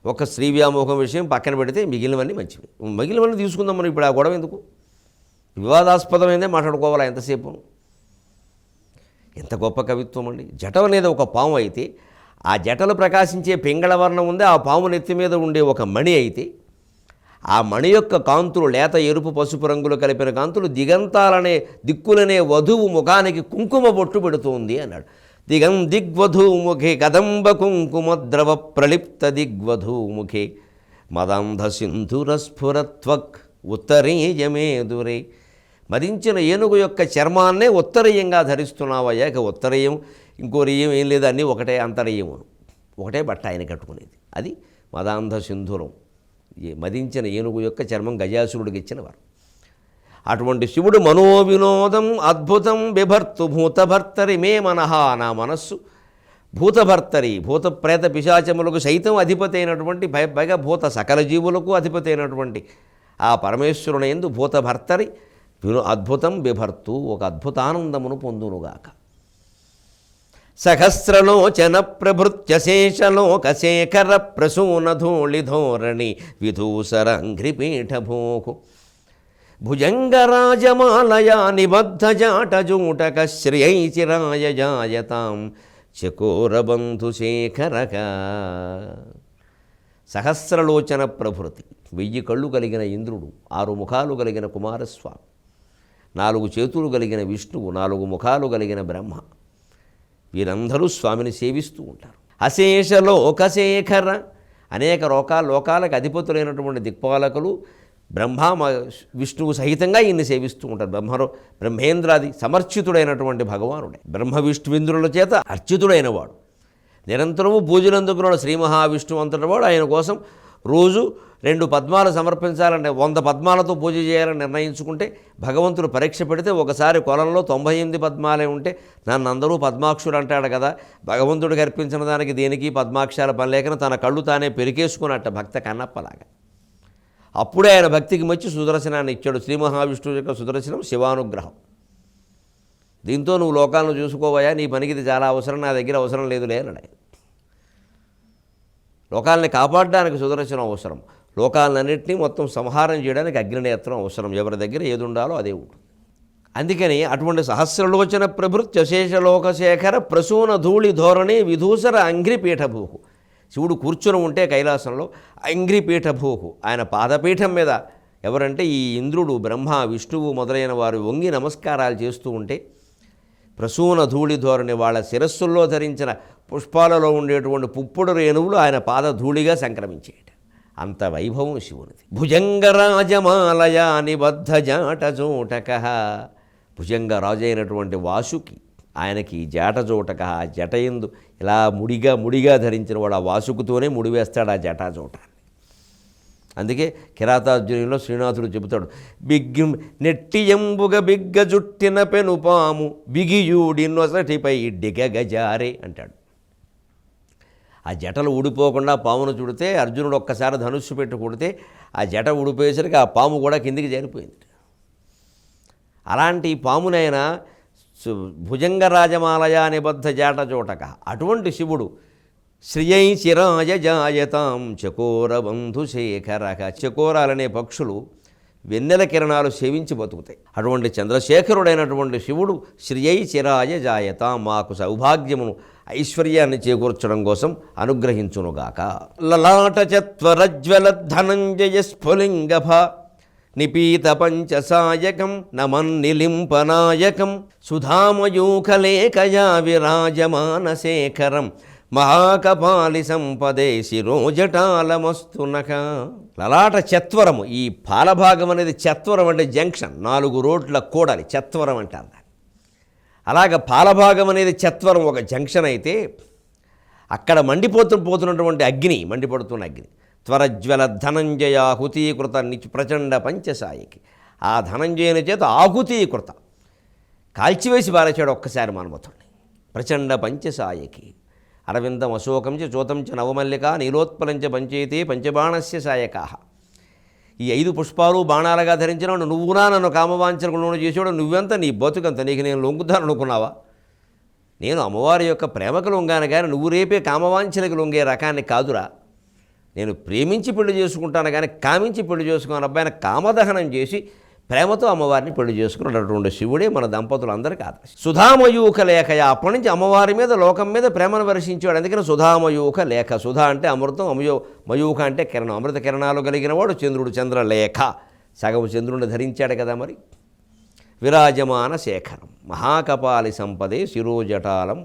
ఒక స్త్రీ వ్యామోహం విషయం పక్కన పెడితే మిగిలినవన్నీ మంచివి. మిగిలినవన్నీ తీసుకుందాం మనం. ఇప్పుడు ఆ గొడవ ఎందుకు? వివాదాస్పదమైందే మాట్లాడుకోవాలా ఎంతసేపు? ఎంత గొప్ప కవిత్వం అండి! జట అనేది ఒక పాము అయితే, ఆ జటలు ప్రకాశించే పింగళ వర్ణం ఉంది. ఆ పాము నెత్తి మీద ఉండే ఒక మణి అయితే, ఆ మణి యొక్క కాంతులు లేత ఎరుపు పసుపు రంగులు కలిపిన కాంతులు దిగంతాలనే దిక్కులనే వధువు ముఖానికి కుంకుమ బొట్టు పెడుతోంది అన్నాడు. దిగ్వధూముఖే కదంబ కుంకుమద్రవ ప్రళిప్త దిగ్వధూముఖే మదంధ సింధుర స్ఫురత్వక్ ఉత్తరీయమేదురే. మదించిన ఏనుగు యొక్క చర్మాన్నే ఉత్తరీయంగా ధరిస్తున్నావయ్యా. ఇక ఉత్తరీయం ఇంకో రీయం ఏం లేదు, అన్నీ ఒకటే అంతరీయము, ఒకటే బట్ట ఆయన కట్టుకునేది. అది మదాంధ సింధురం. మదించిన ఏనుగు యొక్క చర్మం గజాసురుడికి ఇచ్చినవారు. అటువంటి శివుడు మనోవినోదం అద్భుతం బిభర్తు భూతభర్తరి మే మనహ. నా మనస్సు భూతభర్తరి, భూత ప్రేత పిశాచములకు సైతం అధిపతి అయినటువంటి, పైగా భూత సకల జీవులకు అధిపతి అయినటువంటి ఆ పరమేశ్వరుని యందు భూతభర్తరి అద్భుతం బిభర్తు, ఒక అద్భుతానందమును పొందునుగాక. సహస్రలోచన ప్రభృత్య శేషలోకశేఖర ప్రసూన ధూళిధోరణి విధూసరంఘ్రిపీఠభోకు భుజంగరాజమాలయా నిబద్ధ జాటజూటక శ్రియైచిరాయ జాయతాం చకోరబంధుశేఖరక. సహస్రలోచన ప్రభృతి, 1000 కళ్ళు కలిగిన ఇంద్రుడు, 6 ముఖాలు కలిగిన కుమారస్వామి, 4 చేతులు కలిగిన విష్ణువు, 4 ముఖాలు కలిగిన బ్రహ్మ, వీరందరూ స్వామిని సేవిస్తూ ఉంటారు. అశేష లోకశేఖర, అనేక లోకాలకు అధిపతులైనటువంటి దిక్పాలకులు విష్ణువు సహితంగా ఈయన్ని సేవిస్తూ ఉంటారు. బ్రహ్మేంద్రాది సమర్చితుడైనటువంటి భగవానుడే, బ్రహ్మ విష్ణువింద్రుల చేత అర్చితుడైన వాడు, నిరంతరము పూజలు అందుకున్నాడు శ్రీ మహావిష్ణువు అంతటి వాడు. ఆయన కోసం రోజు 2 పద్మాలు సమర్పించాలంటే 100 పద్మాలతో పూజ చేయాలని నిర్ణయించుకుంటే భగవంతుడు పరీక్ష పెడితే ఒకసారి కొలంలో 98 పద్మాలే ఉంటే నన్ను అందరూ పద్మాక్షుడు అంటాడు కదా, భగవంతుడికి అర్పించిన దానికి దేనికి పద్మాక్షాల పని లేకన తన కళ్ళు తానే పెరికేసుకున్నట్ట భక్త కన్నప్పలాగా. అప్పుడే ఆయన భక్తికి మెచ్చి సుదర్శనాన్ని ఇచ్చాడు. శ్రీ మహావిష్ణువు యొక్క సుదర్శనం శివానుగ్రహం. దీంతో నువ్వు లోకాలను చూసుకోవయా, నీ పనికి ఇది చాలా అవసరం, నా దగ్గర అవసరం లేదులే అన్నాడు. లోకాలని కాపాడడానికి సుదర్శనం అవసరం, లోకాలన్నింటినీ మొత్తం సంహారం చేయడానికి అగ్నినేత్రం అవసరం. ఎవరి దగ్గర ఏది ఉండాలో అదే ఉంటుంది. అందుకని అటువంటి సహస్రలోచన ప్రభృత్య శేషలోకశేఖర ప్రసూన ధూళి ధోరణి విధూసర అంఘ్రిపీఠభూహు. శివుడు కూర్చుని ఉంటే కైలాసంలో అంఘ్రిపీఠభూహు, ఆయన పాదపీఠం మీద ఎవరంటే ఈ ఇంద్రుడు, బ్రహ్మ, విష్ణువు మొదలైన వారు వంగి నమస్కారాలు చేస్తూ ఉంటే ప్రసూన ధూళి ధోరణి, వాళ్ళ శిరస్సుల్లో ధరించిన పుష్పాలలో ఉండేటువంటి పుప్పుడు రేణువులు ఆయన పాదధూళిగా సంక్రమించేట. అంత వైభవం శివునిది. భుజంగరాజమాలయా నిబద్ధ జాటజోటక, భుజంగరాజు అయినటువంటి వాసుకి ఆయనకి జాటజోటక, ఆ జటయందు ఇలా ముడిగా ధరించిన వాడు ఆ వాసుకుతోనే ముడివేస్తాడు ఆ జటాజోటాన్ని. అందుకే కిరాతార్జునంలో శ్రీనాథుడు చెబుతాడు, నెట్టియంబుగ బిగ్గ జుట్టిన పెనుపాము బిగియూడి నొసటిపై డిగగజారే అంటాడు. ఆ జటలు ఊడిపోకుండా పామును చుడితే అర్జునుడు ఒక్కసారి ధనుస్సు పెట్టి కొడితే ఆ జట ఊడిపోయేసరికి ఆ పాము కూడా కిందికి జారిపోయింది. అలాంటి పామునైనా భుజంగరాజమాలయ నిబద్ధ జాటజోటక, అటువంటి శివుడు శ్రియై చిరాయ జాయతాం చకోర బంధుశేఖరక, చకోరాలనే పక్షులు వెన్నెల కిరణాలు సేవించి బతుకుతాయి. అటువంటి చంద్రశేఖరుడైనటువంటి శివుడు శ్రియై చిరాయ జాయతాం, మాకు సౌభాగ్యమును ఐశ్వర్యాన్ని చేకూర్చడం కోసం అనుగ్రహించునుగాక. లలాట చత్వరజ్వల ధనంజయ స్ఫులింగభ నిపీత పంచసాయకం నమన్నిలింపనాయకం సుధామయూఖలేఖయా విరాజమానశేఖరం మహాకపాలి సంపదే శిరోజటాలమస్తునక. లలాట చత్వరము, ఈ పాలభాగం అనేది చత్వరం అంటే జంక్షన్, 4 రోడ్ల కూడలి చత్వరం అంటారు దాన్ని. అలాగ పాలభాగం అనేది చత్వరం ఒక జంక్షన్ అయితే అక్కడ మండిపోతున్నటువంటి అగ్ని, మండిపడుతున్న అగ్ని త్వరజ్వల ధనంజయ ఆహుతీకృత ప్రచండ పంచసాయికి, ఆ ధనంజయుని చేత ఆహుతీకృత కాల్చివేసి పారేశాడు ఒక్కసారి మన్మథుడిని. ప్రచండ పంచసాయికి అరవిందం అశోకం చ చోతం చ నవమల్లిక నీలోత్పలంచ పంచేతే పంచబాణస్య సాయకా. ఈ 5 పుష్పాలు బాణాలుగా ధరించినవాడు నువ్వునా నన్ను కామవాంఛలకు లోను చేసేవాడు, నువ్వెంత, నీ బతుకంత, నీకు నేను లొంగుతాను అనుకున్నావా? నేను అమ్మవారి యొక్క ప్రేమకు లొంగాను కానీ నువ్వు రేపే కామవాంఛలకు లొంగే రకాన్ని కాదురా. నేను ప్రేమించి పెళ్లి చేసుకుంటాను కానీ కామించి పెళ్లి చేసుకున్నాను అబ్బాయిని కామదహనం చేసి ప్రేమతో అమ్మవారిని పెళ్లి చేసుకున్నటువంటి శివుడే మన దంపతులందరికీ ఆదర్శం. సుధామయూఖ లేఖయ, అప్పటి నుంచి అమ్మవారి మీద లోకం మీద ప్రేమను వర్షించాడు. అందుకని సుధామయూఖ లేఖ, సుధా అంటే అమృతం, మయూఖ అంటే కిరణం, అమృత కిరణాలు కలిగిన వాడు చంద్రుడు, చంద్రలేఖ, సగము చంద్రుడిని ధరించాడు కదా మరి. విరాజమాన శేఖరం మహాకపాలి సంపదే శిరోజటాలం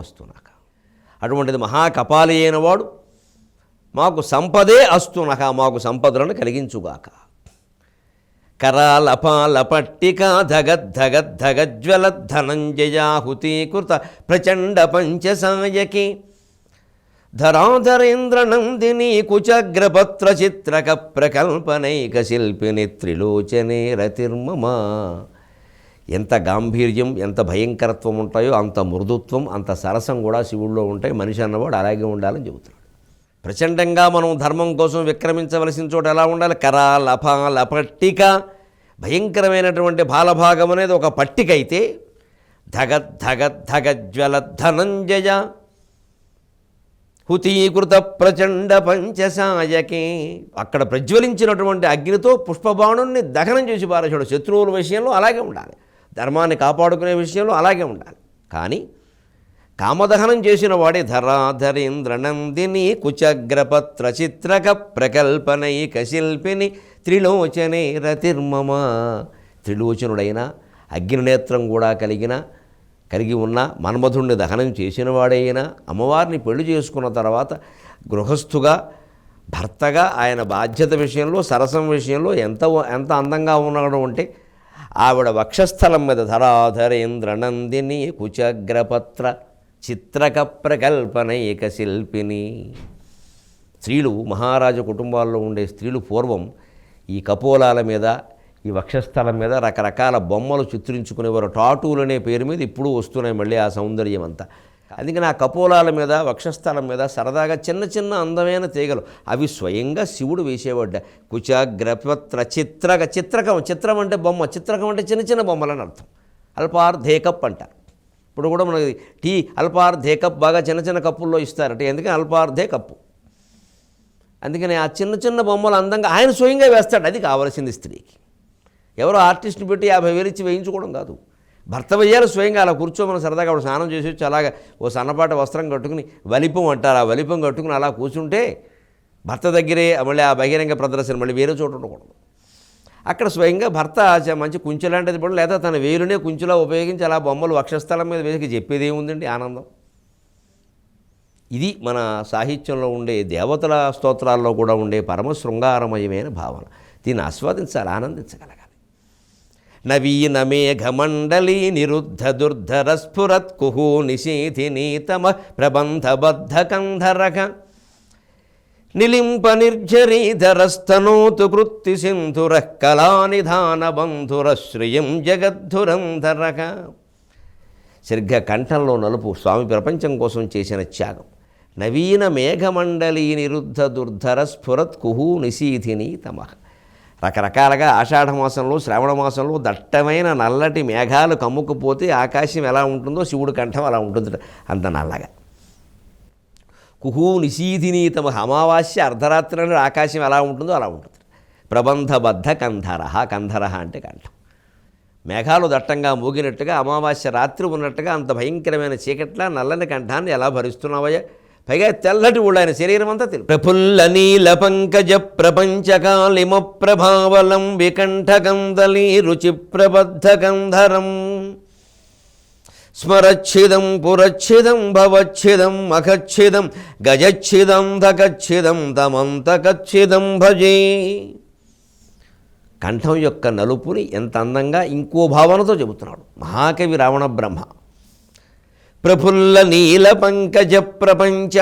అస్తునక, అటువంటిది మహాకపాలి అయిన వాడు మాకు సంపదే అస్తునక, మాకు సంపదలను కలిగించుగాక. కరాలపాలపట్టికా ధగద్ధగద్ధగజ్వల ధనంజయాహుతీకృత ప్రచండ పంచసాయకి ధరాధరేంద్ర నందిని కుచగ్రపత్ర చిత్రక ప్రకల్పనైక శిల్పిని త్రిలోచనే రతిర్మమ. ఎంత గాంభీర్యం, ఎంత భయంకరత్వం ఉంటాయో అంత మృదుత్వం, అంత సరసం కూడా శివుల్లో ఉంటాయి. మనిషి అన్నవాడు అలాగే ఉండాలని చెబుతున్నాడు. ప్రచండంగా మనం ధర్మం కోసం విక్రమించవలసిన చోట ఎలా ఉండాలి? కరాలపాలపట్టిక, భయంకరమైనటువంటి బాలభాగం అనేది ఒక పట్టిక అయితే ధగద్ధగద్ధగజ్వల ధనంజయ హుతీకృత ప్రచండ పంచసాయకే, అక్కడ ప్రజ్వలించినటువంటి అగ్నితో పుష్పబాణుని దహనం చేసి పారేశాడు. శత్రువుల విషయంలో అలాగే ఉండాలి, ధర్మాన్ని కాపాడుకునే విషయంలో అలాగే ఉండాలి. కానీ కామదహనం చేసిన వాడే ధరాధరేంద్రనందిని కుచగ్రపత్ర చిత్రక ప్రకల్పనైక శిల్పిని త్రిలోచనే రతిర్మమ. త్రిలోచనుడైన అగ్నినేత్రం కూడా కలిగి ఉన్న మన్మధుణ్ణి దహనం చేసిన వాడైనా అమ్మవారిని పెళ్లి చేసుకున్న తర్వాత గృహస్థుగా భర్తగా ఆయన బాధ్యత విషయంలో సరసం విషయంలో ఎంత అందంగా ఉన్నాడు అంటే ఆవిడ వక్షస్థలం మీద ధరాధరేంద్రనందిని కుచగ్రపత్ర చిత్రక ప్రకల్పనైక శిల్పిని. స్త్రీలు మహారాజు కుటుంబాల్లో ఉండే స్త్రీలు పూర్వం ఈ కపోలాల మీద ఈ వక్షస్థలం మీద రకరకాల బొమ్మలు చిత్రించుకునేవారు. టాటూలు అనే పేరు మీద ఇప్పుడు వస్తున్నాయి మళ్ళీ ఆ సౌందర్యం అంతా. అందుకని ఆ కపోలాల మీద వక్షస్థలం మీద సరదాగా చిన్న చిన్న అందమైన తీగలు అవి స్వయంగా శివుడు వేసేవాడు. కుచగ్రపత్ర చిత్రం అంటే బొమ్మ, చిత్రకం అంటే చిన్న చిన్న బొమ్మలని అర్థం. అల్పార్ధేకప్ అంటారు. ఇప్పుడు కూడా మనకి టీ అల్పార్ధేకప్ బాగా చిన్న చిన్న కప్పుల్లో ఇస్తారట. ఎందుకని అల్పార్ధే కప్పు. అందుకని ఆ చిన్న చిన్న బొమ్మలు అందంగా ఆయన స్వయంగా వేస్తాడు. అది కావలసింది స్త్రీకి. ఎవరో ఆర్టిస్ట్ని పెట్టి 50,000 ఇచ్చి వేయించుకోవడం కాదు. భర్త వెయ్యాలి స్వయంగా అలా కూర్చోమని సరదాగా ఆవిడ స్నానం చేసి వచ్చి అలాగా ఓ సన్నపాటి వస్త్రం కట్టుకుని వలిపం అంటారు. ఆ వలిపం కట్టుకుని అలా కూర్చుంటే భర్త దగ్గరే మళ్ళీ ఆ బహిరంగ ప్రదర్శన మళ్ళీ వేరే చోట ఉండకూడదు. అక్కడ స్వయంగా భర్త మంచి కుంచె లాంటిది పడు లేదా తన వేలునే కుంచెలా ఉపయోగించి అలా బొమ్మలు వక్షస్థలం మీద వేసి చెప్పేది ఏముందండి ఆనందం. ఇది మన సాహిత్యంలో ఉండే దేవతల స్తోత్రాల్లో కూడా ఉండే పరమ శృంగారమయమైన భావన. దీన్ని ఆస్వాదించాలి, ఆనందించగలగాలి. నవీన మేఘమండలీ నిరుద్ధ దుర్ధర స్ఫురత్ కుహూ నిశీథినీతమ ప్రబంధబద్ధ కంధరక నిలింప నిర్జరీధరస్తనోతు కృత్తి సింధురః కళానిధాన బంధురశ్రియం జగద్ధురంధరక. సరిగ్గా కంఠంలో నలుపు స్వామి ప్రపంచం కోసం చేసిన త్యాగం. నవీన మేఘమండలీ నిరుద్ధ దుర్ధర స్ఫురత్ కుహూ నిశీథిని తమ. రకరకాలుగా ఆషాఢమాసంలో శ్రావణ మాసంలో దట్టమైన నల్లటి మేఘాలు కమ్ముకుపోతే ఆకాశం ఎలా ఉంటుందో శివుడి కంఠం అలా ఉంటుంది, అంత నల్లగా. కుహూ నిశీథిని తమ. అమావాస్య అర్ధరాత్రి ఆకాశం ఎలా ఉంటుందో అలా ఉంటుంది. ప్రబంధబద్ధ కంధర అంటే కంఠం. మేఘాలు దట్టంగా మూగినట్టుగా అమావాస్య రాత్రి ఉన్నట్టుగా అంత భయంకరమైన చీకట్లా నల్లని కంఠాన్ని ఎలా భరిస్తున్నావయ్యా? పైగా తెల్లటి ఊళ్ళో ఆయన శరీరం అంతా తెలుపు. ప్రఫుల్ల నీల పంకజ ప్రపంచకాలిమ ప్రభావలం వికంఠకందలీ రుచి ప్రబద్ధ కంధరం స్మరచ్ఛిదం పురచ్ఛిదం భవచ్ఛిదం అఖచ్ఛిదం గజచ్ఛిదం ధకచ్ఛిదం తమంతకచ్ఛిదం భజే. కంఠం యొక్క నలుపుని ఎంత అందంగా ఇంకో భావనతో చెబుతున్నాడు మహాకవి రావణ బ్రహ్మ. ప్రఫుల్ల నీల పంకజ ప్రపంచ.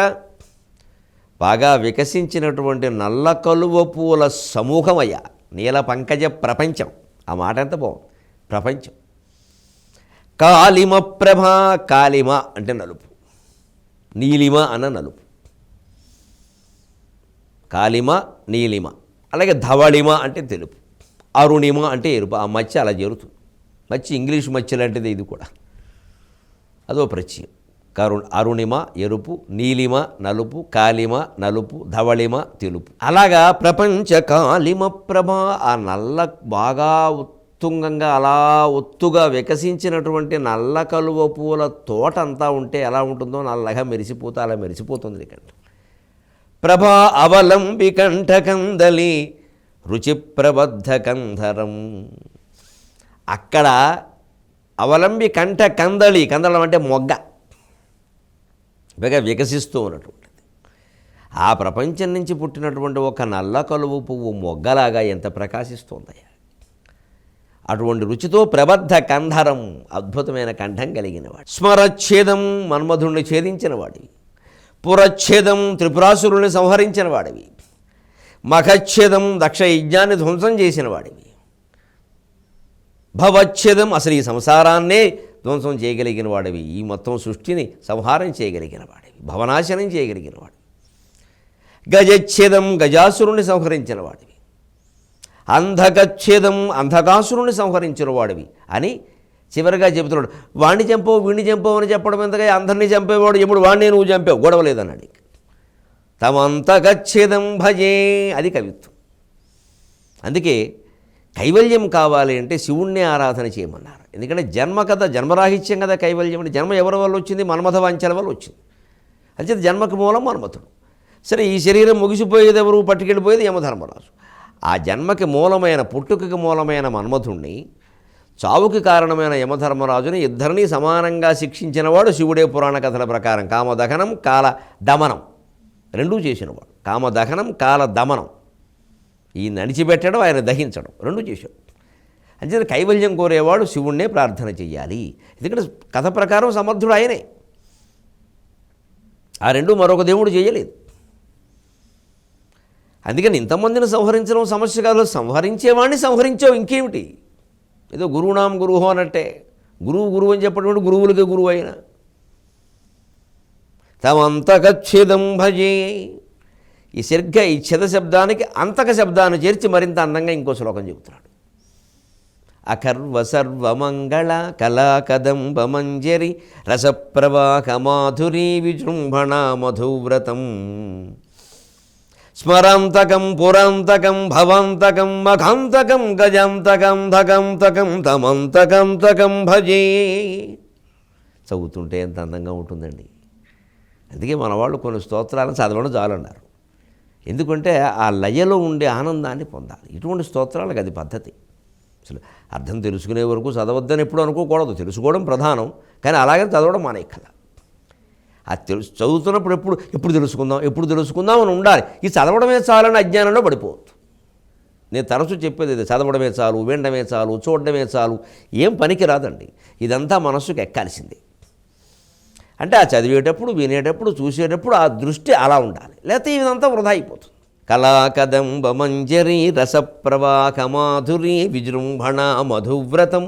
బాగా వికసించినటువంటి నల్ల కలువ పూల సమూహమయ్యా నీల పంకజ ప్రపంచం. ఆ మాట ఎంత బాగుంది, ప్రపంచం. కాలిమ ప్రభ. కాలిమ అంటే నలుపు, నీలిమ అన్న నలుపు. కాలిమ నీలిమ. అలాగే ధవళిమ అంటే తెలుపు, అరుణిమ అంటే ఎరుపు. ఆ మచ్చ అలా జరుగుతుంది. మచ్చ ఇంగ్లీష్ మచ్చ లాంటిది ఇది కూడా, అదో ప్రత్యయం. అరుణిమ ఎరుపు, నీలిమ నలుపు, కాలిమ నలుపు, ధవళిమ తెలుపు. అలాగా ప్రపంచ కాలిమ ప్రభ. ఆ నల్ల బాగా ఉత్తుంగంగా అలా ఒత్తుగా వికసించినటువంటి నల్ల కలువ పూల తోట అంతా ఉంటే ఎలా ఉంటుందో నల్లగా మెరిసిపోతా అలా మెరిసిపోతుంది కంట. ప్రభా అవలంబి కంఠకందలి రుచి ప్రబద్ధ కంధరం. అక్కడ అవలంబి కంఠ కందళం అంటే మొగ్గ బాగా వికసిస్తూ ఉన్నటువంటిది. ఆ ప్రపంచం నుంచి పుట్టినటువంటి ఒక నల్ల కలువు పువ్వు మొగ్గలాగా ఎంత ప్రకాశిస్తోందయ్యా. అటువంటి రుచితో ప్రబద్ధ కంధరం, అద్భుతమైన కంఠం కలిగినవాడు. స్మరచ్ఛేదం మన్మధుణ్ణి ఛేదించిన వాడివి. పురచ్ఛేదం త్రిపురాసురుల్ని సంహరించిన వాడివి. మఖచ్ఛేదం దక్ష యజ్ఞాన్ని ధ్వంసం చేసిన వాడివి. భవచ్ఛేదం అసలు ఈ సంసారాన్నే ధ్వంసం చేయగలిగిన వాడివి. ఈ మొత్తం సృష్టిని సంహారం చేయగలిగిన వాడివి, భవనాశనం చేయగలిగిన వాడివి. గజచ్ఛేదం గజాసురుణ్ణి సంహరించిన వాడివి. అంధకచ్ఛేదం అంధకాసురుణ్ణి సంహరించిన వాడివి అని చివరిగా చెబుతున్నాడు. వాణ్ణి చంపావు వీణ్ణి చంపావు అని చెప్పడం ఎంతగా, అందరినీ చంపేవాడు ఎప్పుడు వాణ్ణి నువ్వు చంపావు, గొడవలేదన్నాడు. తమంతకచ్ఛేదం భజే. అది కవిత్వం. అందుకే కైవల్యం కావాలి అంటే శివుణ్ణి ఆరాధన చేయమన్నారు. ఎందుకంటే జన్మ కదా, జన్మరాహిత్యం కదా కైవల్యం అంటే. జన్మ ఎవరి వల్ల వచ్చింది? మన్మథ వాంఛల వల్ల వచ్చింది. అంటే జన్మకు మూలం మన్మథుడు. సరే, ఈ శరీరం ముగిసిపోయేది ఎవరు? పట్టుకెళ్ళిపోయేది యమధర్మరాజు. ఆ జన్మకి మూలమైన, పుట్టుకకి మూలమైన మన్మథుణ్ణి, చావుకి కారణమైన యమధర్మరాజుని ఇద్దరినీ సమానంగా శిక్షించినవాడు శివుడే. పురాణ కథల ప్రకారం కామదహనం, కాల దమనం రెండూ చేసినవాడు. కామదహనం, కాల దమనం, ఈ నడిచిపెట్టడం, ఆయన దహించడం రెండూ చేశాడు. అంచేత కైవల్యం కోరేవాడు శివుణ్ణే ప్రార్థన చెయ్యాలి. ఎందుకంటే కథ ప్రకారం సమర్థుడు ఆయనే. ఆ రెండు మరొక దేవుడు చేయలేదు. అందుకని ఇంతమందిని సంహరించడం సమస్య కాదు. సంహరించేవాడిని సంహరించావు, ఇంకేమిటి? ఏదో గురువునాం గురువు అన్నట్టే. గురువు అని చెప్పడం గురువులకే గురువు అయినా. తమంతకచ్ఛిదం భజే. ఈ సరిగ్గా ఈ ఛిద శబ్దానికి అంతక శబ్దాన్ని చేర్చి మరింత అందంగా ఇంకో శ్లోకం చెబుతున్నాడు. అకర్వ సర్వమంగళ కళాకదంబమంజరి రసప్రవాహ మాధురీ విజృంభణ మధువ్రతం స్మరాంతకం పురాంతకం భవాంతకం మఖాంతకం గజాంతకం ధకాంతకం తమంతకాంతకం భజే. చదువుతుంటే ఎంత అందంగా ఉంటుందండి. అందుకే మన వాళ్ళు కొన్ని స్తోత్రాలను చదవడం చాలన్నారు. ఎందుకంటే ఆ లయలో ఉండే ఆనందాన్ని పొందాలి. ఇటువంటి స్తోత్రాలకు అది పద్ధతి. అసలు అర్థం తెలుసుకునే వరకు చదవద్దని ఎప్పుడు అనుకోకూడదు. తెలుసుకోవడం ప్రధానం, కానీ అలాగే చదవడం మానేక్కల. అది చదువుతున్నప్పుడు ఎప్పుడు తెలుసుకుందాం అని ఉండాలి. ఈ చదవడమే చాలని అజ్ఞానంలో పడిపోవద్దు. నేను తరచూ చెప్పేది ఇది, చదవడమే చాలు, వినడమే చాలు, చూడడమే చాలు, ఏం పనికి రాదండి. ఇదంతా మనస్సుకు ఎక్కాల్సిందే. అంటే ఆ చదివేటప్పుడు, వినేటప్పుడు, చూసేటప్పుడు ఆ దృష్టి అలా ఉండాలి. లేకపోతే ఇదంతా వృధా అయిపోతుంది. కళాకదంబ మంజరి రసప్రవాహ మాధురి విజృంభణ మధువ్రతం.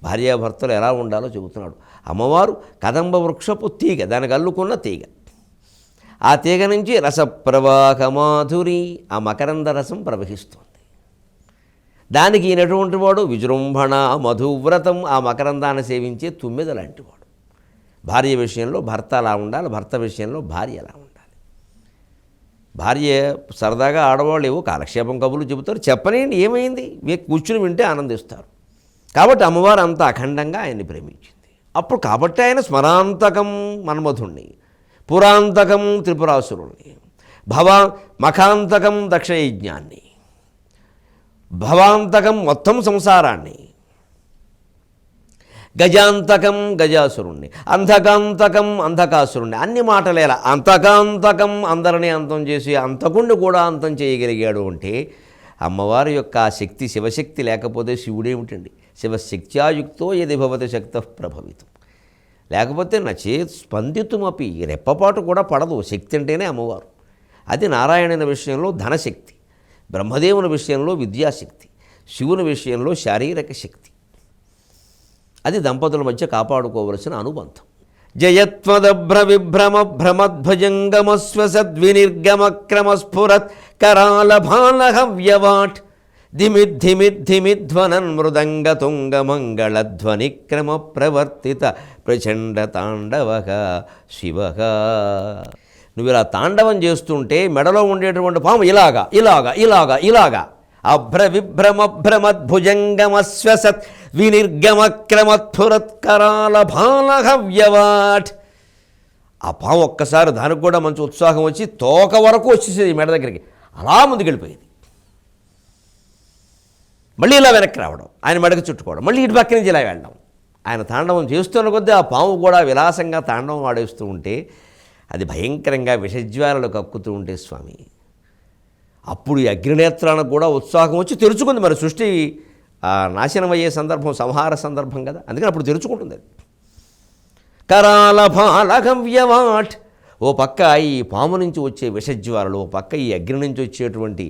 భార్యాభర్తలు ఎలా ఉండాలో చెబుతున్నాడు. అమ్మవారు కదంబ వృక్షపు తీగ, దానికి అల్లుకున్న తీగ. ఆ తీగ నుంచి రసప్రవాహ మాధురి, ఆ మకరంద రసం ప్రవహిస్తుంది. దానికి ఈయనటువంటి వాడు విజృంభణ మధువ్రతం, ఆ మకరందాన్ని సేవించే తుమ్మెద లాంటివాడు. భార్య విషయంలో భర్త అలా ఉండాలి, భర్త విషయంలో భార్య అలా ఉండాలి. భార్య సరదాగా ఆడవాళ్ళు ఏవో కాలక్షేపం కబుర్లు చెబుతారు, చెప్పనేయండి, ఏమైంది, మీకు కూర్చుని వింటే ఆనందిస్తారు. కాబట్టి అమ్మవారు అంత అఖండంగా ఆయన్ని ప్రేమించింది. అప్పుడు కాబట్టి ఆయన స్మరాంతకం మన్మధుణ్ణి, పురాంతకం త్రిపురాసురుణ్ణి, మఖాంతకం దక్షయజ్ఞాన్ని, భవాంతకం మొత్తం సంసారాన్ని, గజాంతకం గజాసురుణ్ణి, అంధకాంతకం అంధకాసురుణ్ణి. అన్ని మాటలేలా. అంతకాంతకం అందరినీ అంతం చేసి అంతకుణ్ణి కూడా అంతం చేయగలిగాడు అంటే అమ్మవారి యొక్క ఆ శక్తి, శివశక్తి లేకపోతే శివుడేమిటండి? శివశక్త్యాయుక్తో యది భవతి శక్త ప్రభవితం. లేకపోతే నచే స్పందితుమపి, రెప్పపాటు కూడా పడదు. శక్తి అంటేనే అమ్మవారు. అది నారాయణుని విషయంలో ధనశక్తి, బ్రహ్మదేవుని విషయంలో విద్యాశక్తి, శివుని విషయంలో శారీరక శక్తి. అది దంపతుల మధ్య కాపాడుకోవలసిన అనుబంధం. జయత్వదభ్ర విభ్రమ భ్రమధ్వజంగమస్వసద్వినిర్గమక్రమస్ఫురత్ కరాలభాలహవ్యవాట్ ధిమిద్ధిమిద్ధిమిధ్వనన్ మృదంగతుంగమంగళధ్వనిక్రమ ప్రవర్తిత ప్రచండ తాండవక శివక. నువ్వు ఇలా తాండవం చేస్తుంటే మెడలో ఉండేటువంటి పాము ఇలాగా ఇలాగా ఇలాగా ఇలాగా అభ్ర విభ్రమభ్రమద్భుజంగమస్వసత్ వినిర్గమక్రమత్ఫురత్కరాలభాలహవ్యవాట్. ఆ పాము ఒక్కసారి దానికి కూడా మంచి ఉత్సాహం వచ్చి తోక వరకు వచ్చేసేది మెడ దగ్గరికి, అలా ముందుకెళ్ళిపోయేది. మళ్ళీ ఇలా వెనక్కి రావడం, ఆయన మెడకు చుట్టుకోవడం, మళ్ళీ ఇటు పక్క నుంచి ఇలా వెళ్ళడం. ఆయన తాండవం చేస్తున్న కొద్దీ ఆ పాము కూడా విలాసంగా తాండవం ఆడేస్తూ ఉంటే అది భయంకరంగా విషజ్వాలలు కక్కుతూ ఉంటే స్వామి, అప్పుడు ఈ అగ్నినేత్రానికి కూడా ఉత్సాహం వచ్చి తెరుచుకుంది. మరి సృష్టి నాశనం అయ్యే సందర్భం, సంహార సందర్భం కదా, అందుకని అప్పుడు తెరుచుకుంటుంది అది. కరాలభాలహవ్యవాట్. ఓ పక్క ఈ పాము నుంచి వచ్చే విషజ్వాలలు, ఓ పక్క ఈ అగ్ని నుంచి వచ్చేటువంటి,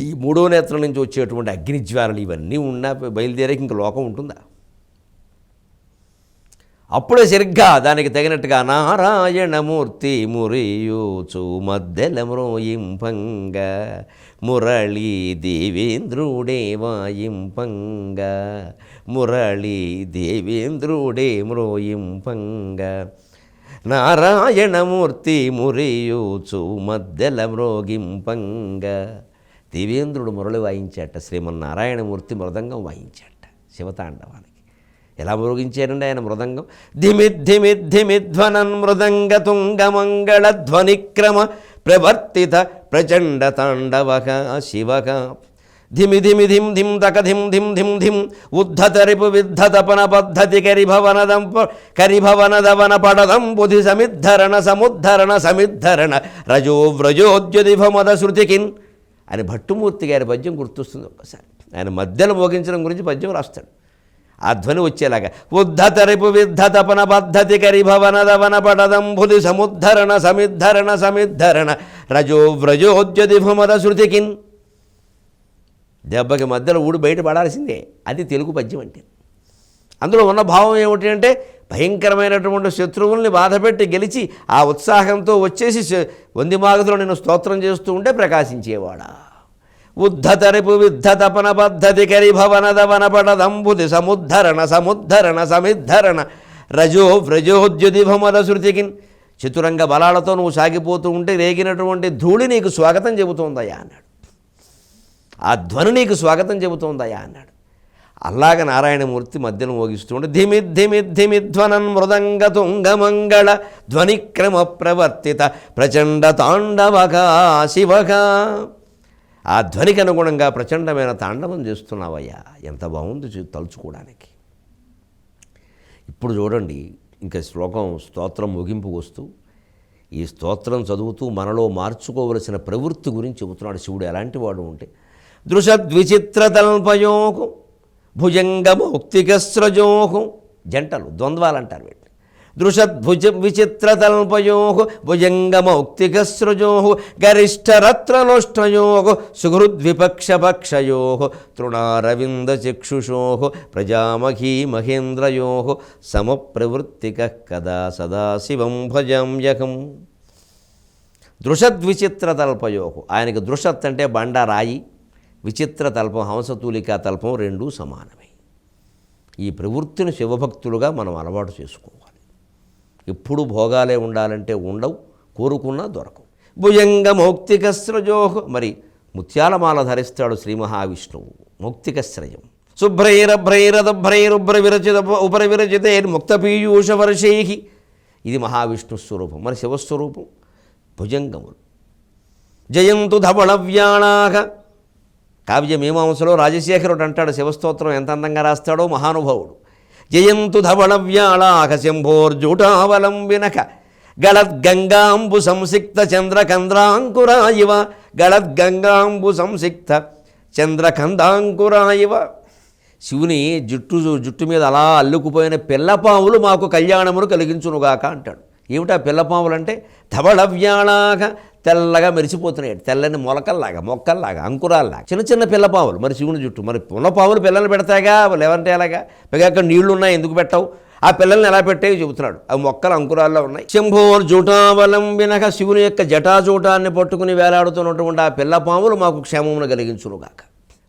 ఈ మూడో నేత్రం నుంచి వచ్చేటువంటి అగ్నిజ్వాలలు, ఇవన్నీ ఉన్నా బయలుదేరేకి ఇంక లోకం ఉంటుందా? అప్పుడే సరిగ్గా దానికి తగినట్టుగా నారాయణమూర్తి మురియూచు మద్దెల మ్రోయింపంగ మురళీ దేవేంద్రుడే వాయింపంగ మురళీ దేవేంద్రుడే మ్రోయింపంగ నారాయణమూర్తి మురియూచు మద్దెల మ్రోగింపంగ. దేవేంద్రుడు మురళి వాయించాట, శ్రీమన్నారాయణమూర్తి మృదంగం వాయించాట శివతాండవానికి. ఎలా మృగించారండి ఆయన మృదంగం? ధిమిద్ధిమిద్ధిమిధ్వనన్ మృదంగ తుంగమంగళ ధ్వనిక్రమ ప్రవర్తిత ప్రచండ తాండవక శివక ధిమి ధిమి ధిం ధిం తక ధిం ధిం ధిం ధిం ఉద్ధతరిపు విద్ధతపన పద్ధతి కరిభవనదవన పడదం బుధి సమిద్ధరణ సముద్ధరణ సమిద్ధరణ రజో వ్రజోద్యుదిభమద శృతికిన్ అని భట్టుమూర్తి గారి పద్యం గుర్తొస్తుంది. ఒక్కసారి ఆయన మధ్యలో మోగించడం గురించి పద్యం రాస్తాడు. ఆ ధ్వని వచ్చేలాగా ఉద్ధతరిపు విద్ధతపన పద్ధతి కరిభవనదవన పడదం బుధి సముద్ధరణ సమిద్ధరణ సమిద్ధరణ రజో వ్రజోద్యుదిభమద శృతికిన్. దెబ్బకి మధ్యలో ఊడి బయట పడాల్సిందే. అది తెలుగు పద్యం అంటే. అందులో ఉన్న భావం ఏమిటి అంటే భయంకరమైనటువంటి శత్రువుల్ని బాధపెట్టి గెలిచి ఆ ఉత్సాహంతో వచ్చేసి వందిమాగతిలో నేను స్తోత్రం చేస్తూ ఉంటే ప్రకాశించేవాడా. ఉద్ధతరిపు విద్ధతపన పద్ధతి కరిభవనదవన పడదంబుది సముద్ధరణ సముద్ధరణ సమిద్ధరణ రజో వ్రజోద్యుదిభమద శృతికిన్. చతురంగ బలాలతో నువ్వు సాగిపోతూ ఉంటే రేగినటువంటి ధూళి నీకు స్వాగతం చెబుతోందయ్యా అన్నాడు. ఆ ధ్వని నీకు స్వాగతం చెబుతోందయ్యా అన్నాడు. అలాగ నారాయణమూర్తి మధ్యలో మోగిస్తుంటే ధిమిద్ధిమిద్ధిమిధ్వనన్ మృదంగ తుంగమంగళ ధ్వనిక్రమ ప్రవర్తిత ప్రచండ తాండవగా శివగా. ఆ ధ్వనికి అనుగుణంగా ప్రచండమైన తాండవం చేస్తున్నావయ్యా. ఎంత బాగుంది తలుచుకోవడానికి. ఇప్పుడు చూడండి, ఇంకా స్తోత్రం ముగింపు వస్తూ ఈ స్తోత్రం చదువుతూ మనలో మార్చుకోవలసిన ప్రవృత్తి గురించి చెబుతున్నాడు శివుడు. ఎలాంటి వాడు ఉంటే దృశద్విచిత్రతల్పయోహం భుజంగమౌక్తికస్రజోహం. జంటలు ద్వంద్వాలు అంటారు వీటిని. దృశద్విచిత్రతల్పయోహ భుజంగమౌక్తికస్రజోహ గరిష్టరత్నలోష్టయోహ సుహృద్విపక్షపక్షయోహ తృణారవిందచక్షుషోహ ప్రజామహీ మహేంద్రయోహ సమప్రవృత్తికః కదా సదాశివం భజామ్యహం. దృశద్విచిత్రతల్పయోహ. ఆయనకి దృశత్ అంటే బండరాయి, విచిత్ర తల్పం హంసతూలికా తల్పం రెండూ సమానమే. ఈ ప్రవృత్తిని శివభక్తులుగా మనం అలవాటు చేసుకోవాలి. ఎప్పుడు భోగాలే ఉండాలంటే ఉండవు, కోరుకున్నా దొరకవు. భుజంగ మౌక్తికస్రజోహ. మరి ముత్యాలమాల ధరిస్తాడు శ్రీ మహావిష్ణువు. మౌక్తికస్రజం శుభ్రైరభ్రైరదభ్రైరుభ్ర విరచిత ఉపరవిరచితే ముక్తపీయూషవర్షై. ఇది మహావిష్ణు స్వరూపం. మరి శివస్వరూపం భుజంగములు. జయంతు ధవళవ్యాళాహ. కావ్యమీమాంసలో రాజశేఖరుడు అంటాడు శివస్తోత్రం ఎంత అందంగా రాస్తాడో మహానుభావుడు. జయంతు ధవళవ్యాళాహ శంభోర్జూటావలంబినక గళద్గంగాంబు సంసిక్త చంద్రకంద్రాంకురాయివ. గళద్గంగాంబు సంసిక్త చంద్రకందాంకురాయివ. శివుని జుట్టు మీద అలా అల్లుకుపోయిన పిల్లపాములు మాకు కళ్యాణమును కలిగించునుగాక అంటాడు. ఏమిటా పిల్లపాములు అంటే ధవళవ్యాళాహ, తెల్లగా మెరిసిపోతున్నాయి. తెల్లని మొక్కల్లాగా అంకురాల్లాగా చిన్న చిన్న పిల్లపాములు. మరి శివుని జుట్టు. మరి పుల్లపాములు పిల్లల్ని పెడతాయిగా, లేవంటే అలాగా. పైగా అక్కడ నీళ్లు ఉన్నాయి, ఎందుకు పెట్టవు? ఆ పిల్లల్ని ఎలా పెట్టాయో చెబుతున్నాడు. ఆ మొక్కలు అంకురాల్లో ఉన్నాయి. శంభోర్ జూటావలంబినక. శివుని యొక్క జటాజూటాన్ని పట్టుకుని వేలాడుతున్నటువంటి ఆ పిల్లపాములు మాకు క్షేమమును కలిగించునుగాక.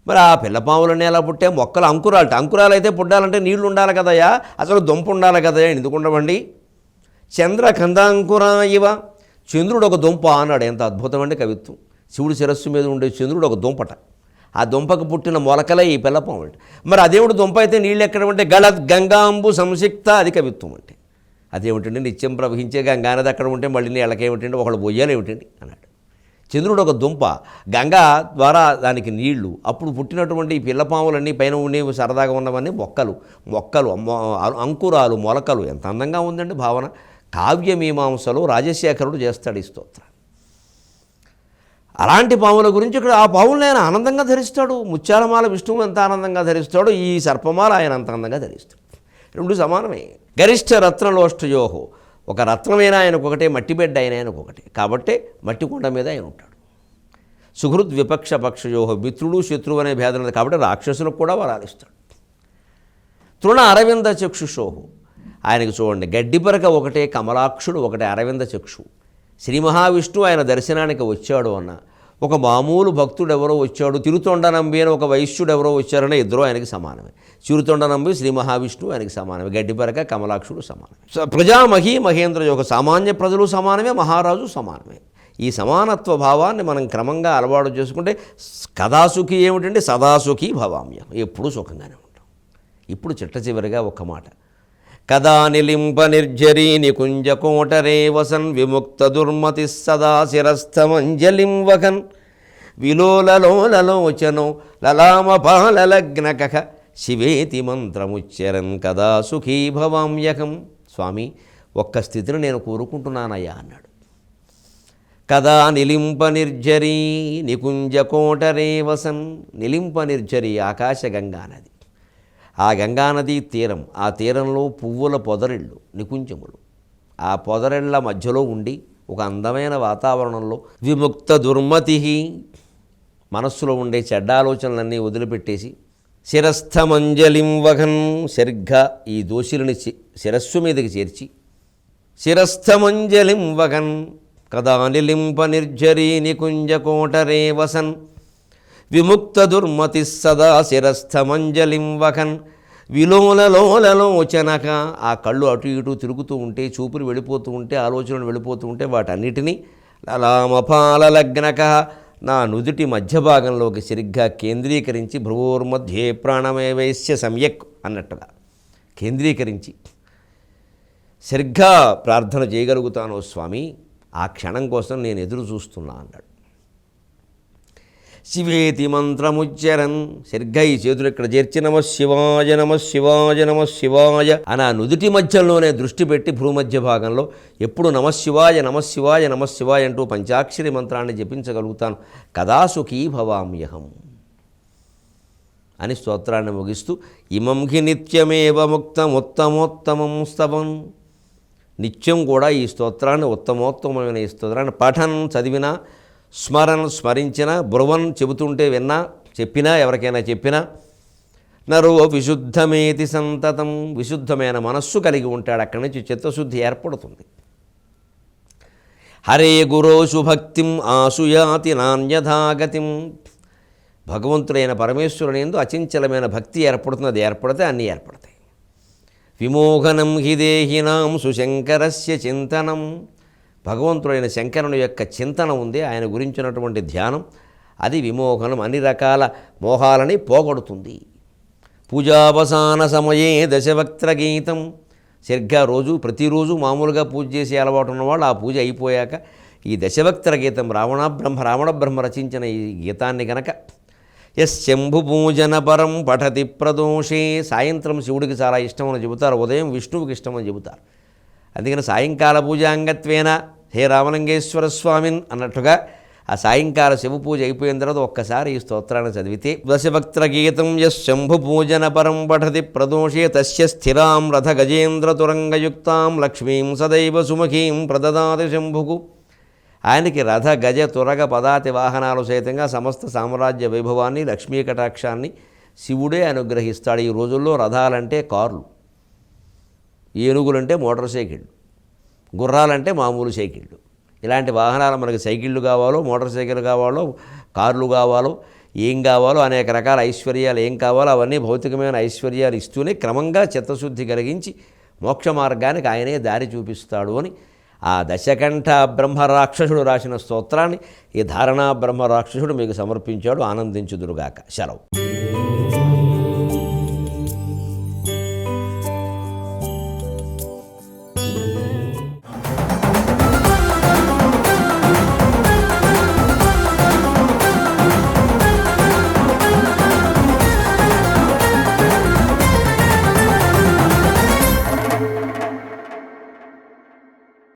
మరి ఆ పిల్లపాములన్నీ ఎలా పుట్టే? మొక్కలు అంకురాలు అయితే పుట్టాలంటే నీళ్లు ఉండాలి కదయా, అసలు దుంప ఉండాలి కదయా, ఎందుకు ఉండవండి? చంద్రకందాంకురాయివ. చంద్రుడు ఒక దుంప అన్నాడు. ఎంత అద్భుతమండి కవిత్వం. శివుడి శిరస్సు మీద ఉండే చంద్రుడు ఒక దుంపట. ఆ దుంపకు పుట్టిన మొలకలే ఈ పిల్లపాము అంటే. మరి అదేమిటి దుంప అయితే నీళ్ళు ఎక్కడ ఉంటే గళద్గంగాంబు సంసిక్త. అది కవిత్వం అంటే. అదేమిటండి? నిత్యం ప్రవహించే గంగానది అక్కడ ఉంటే మళ్ళీ నీళ్ళకేమిటండి, ఒకళ్ళు బొయ్యాలు ఏమిటండి అన్నాడు. చంద్రుడు ఒక దుంప, గంగా ద్వారా దానికి నీళ్లు. అప్పుడు పుట్టినటువంటి ఈ పిల్లపాములన్నీ పైన ఉండేవి సరదాగా ఉన్నవన్నీ మొక్కలు అంకురాలు మొలకలు. ఎంత అందంగా ఉందండి భావన. కావ్యమీమాంసలో రాజశేఖరుడు చేస్తాడు ఈ స్తోత్రం. అలాంటి పాముల గురించి ఇక్కడ ఆ పాములను ఆయన ఆనందంగా ధరిస్తాడు. ముత్యాలమాల విష్ణువు ఎంత ఆనందంగా ధరిస్తాడు, ఈ సర్పమాల ఆయన అంత అందంగా ధరిస్తాడు. రెండు సమానమే. గరిష్ట రత్నలోష్టయోహో. ఒక రత్నమైన ఆయనకు ఒకటే, మట్టి బిడ్డ అయిన ఆయనకు ఒకటే. కాబట్టే మట్టి కొండ మీద ఆయన ఉంటాడు. సుహృద్ విపక్ష పక్షయోహో. మిత్రుడు శత్రువు అనే భేదం లేదు కాబట్టి రాక్షసులకు కూడా వరాలిస్తాడు. తృణ అరవింద చక్షుషోహో. ఆయనకు చూడండి, గడ్డిపరక ఒకటే, కమలాక్షుడు ఒకటే, అరవింద చక్షు. శ్రీ మహావిష్ణువు ఆయన దర్శనానికి వచ్చాడు అన్న ఒక మామూలు భక్తుడు ఎవరో వచ్చాడు, తిరుతొండనంబి అని ఒక వైశ్యుడు ఎవరో వచ్చారనే ఇద్దరు ఆయనకి సమానమే. చిరుతొండనంబి శ్రీ మహావిష్ణువు ఆయనకి సమానమే. గడ్డిపరక కమలాక్షుడు సమానమే. ప్రజామహీ మహేంద్ర యోగ. సామాన్య ప్రజలు సమానమే, మహారాజు సమానమే. ఈ సమానత్వ భావాన్ని మనం క్రమంగా అలవాటు చేసుకుంటే కదాసుఖి ఏమిటంటే సదాసుఖి భవామ్యం. ఎప్పుడూ సుఖంగానే ఉంటాం. ఇప్పుడు చిట్ట చివరిగా ఒక్క మాట. కదా నిలింప నిర్జరీ నికుంజ కోటరే వసన్ విముక్త దుర్మతి సదా శిరస్థమంజలిం వహన్ విలోలలోలలోచనో లలామపాలలగ్నకః శివేతి మంత్రముచ్చరన్ కదా సుఖీ భవామ్యకం. స్వామి, ఒక్క స్థితిని నేను కోరుకుంటున్నానయ్యా అన్నాడు. కదా నిలింప నిర్జరీ నికుంజ కోటరే వసన్. నిలింప నిర్జరీ ఆకాశ గంగానది. ఆ గంగానదీ తీరం, ఆ తీరంలో పువ్వుల పొదరిళ్ళు, నికుంజములు. ఆ పొదరిళ్ల మధ్యలో ఉండి ఒక అందమైన వాతావరణంలో విముక్త దుర్మతి, మనస్సులో ఉండే చెడ్డ ఆలోచనలన్నీ వదిలిపెట్టేసి శిరస్థమంజలిం వహన్, సరిగ్గా ఈ దోషులని శిరస్సు మీదకి చేర్చి శిరస్థమంజలిం వహన్ కదా నిలింప నిర్జరీ నికుంజ కోటరే వసన్ విముక్త దుర్మతి సదా శిరస్థమంజలిం వహన్ విలోలలోలలోచనక. ఆ కళ్ళు అటు ఇటు తిరుగుతూ ఉంటే, చూపులు వెళ్ళిపోతూ ఉంటే, ఆలోచనలు వెళ్ళిపోతూ ఉంటే వాటన్నిటినీ లలామపాలలగ్నక, నా నుదుటి మధ్య భాగంలోకి సరిగ్గా కేంద్రీకరించి భ్రువోర్మధ్యే ప్రాణమేవైశ్య సమ్యక్ అన్నట్టుగా కేంద్రీకరించి సరిగ్గా ప్రార్థన చేయగలుగుతాను స్వామి. ఆ క్షణం కోసం నేను ఎదురు చూస్తున్నా అన్నాడు. శివేతి మంత్రముచ్చరన్, సరిగ్గా ఈ చేతులు ఇక్కడ చేర్చి నమ శివాయ నమ శివాయ నమ శివాయ అని ఆ నుదుటి మధ్యలోనే దృష్టి పెట్టి భూమధ్య భాగంలో ఎప్పుడు నమశివాయ నమశివాయ నమశివాయ అంటూ పంచాక్షరి మంత్రాన్ని జపించగలుగుతాను. కదా సుఖీ భవామ్యహం అని స్తోత్రాన్ని ముగిస్తూ ఇమం హి నిత్యమేవ ముక్తముత్తమోత్తమం స్తవం. నిత్యం కూడా ఈ స్తోత్రాన్ని, ఉత్తమోత్తమైన ఈ స్తోత్రాన్ని పఠన్ చదివినా, స్మరన్ స్మరించిన, బ్రువన్ చెబుతుంటే విన్నా, చెప్పినా, ఎవరికైనా చెప్పినా, నరో విశుద్ధమేతి సంతతం, విశుద్ధమైన మనస్సు కలిగి ఉంటాడు. అక్కడి నుంచి చిత్తశుద్ధి ఏర్పడుతుంది. హరే గురోషు భక్తిం ఆసుయాతి నాణ్యథాగతిం, భగవంతుడైన పరమేశ్వరుని యందు అచంచలమైన భక్తి ఏర్పడుతుంది. అది ఏర్పడితే అన్నీ ఏర్పడతాయి. విమోహనం హి దేహినాం సుశంకరస్య చింతనం, భగవంతుడైన శంకరుని యొక్క చింతన ఉంది, ఆయన గురించినటువంటి ధ్యానం, అది విమోహనం, అన్ని రకాల మోహాలని పోగొడుతుంది. పూజావసాన సమయే దశవక్త్ర గీతం, సరిగ్గా ప్రతిరోజు మామూలుగా పూజ చేసే అలవాటు ఉన్నవాళ్ళు ఆ పూజ అయిపోయాక ఈ దశవక్త్ర గీతం రావణ బ్రహ్మ రచించిన ఈ గీతాన్ని గనక శంభు పూజన పరం పఠతి ప్రదోషే, సాయంత్రం శివుడికి చాలా ఇష్టమని చెబుతారు, ఉదయం విష్ణువుకి ఇష్టమని చెబుతారు. అందుకని సాయంకాల పూజాంగత్వేన హే రామలింగేశ్వర స్వామిన్ అన్నట్టుగా ఆ సాయంకాల శివ పూజ అయిపోయిన తర్వాత ఒక్కసారి ఈ స్తోత్రాన్ని చదివితే దశభక్త్ర గీతం శంభు పూజన పరం పఠతి ప్రదోషే తస్య స్థిరాం రథ గజేంద్ర తురంగయుక్తాం లక్ష్మీం సదైవ సుముఖీం ప్రదదాతి శంభుకు. ఆయనకి రథ గజ తురగ పదాతి వాహనాలు సైతంగా సమస్త సామ్రాజ్య వైభవాన్ని, లక్ష్మీ కటాక్షాన్ని శివుడే అనుగ్రహిస్తాడు. ఈ రోజుల్లో రథాలంటే కార్లు, ఏనుగులంటే మోటార్ సైకిళ్ళు, గుర్రాలంటే మామూలు సైకిళ్ళు. ఇలాంటి వాహనాలు మనకి సైకిళ్ళు కావాలో, మోటార్ సైకిల్ కావాలో, కార్లు కావాలో, ఏం కావాలో, అనేక రకాల ఐశ్వర్యాలు ఏం కావాలో అవన్నీ భౌతికమైన ఐశ్వర్యాలు ఇస్తూనే క్రమంగా చిత్తశుద్ధి కలిగించి మోక్ష మార్గానికి ఆయనే దారి చూపిస్తాడు అని ఆ దశకంఠ బ్రహ్మరాక్షసుడు రాసిన స్తోత్రాన్ని ఈ ధారణా బ్రహ్మరాక్షసుడు మీకు సమర్పించాడు. ఆనందించుదురుగాక. సెలవు.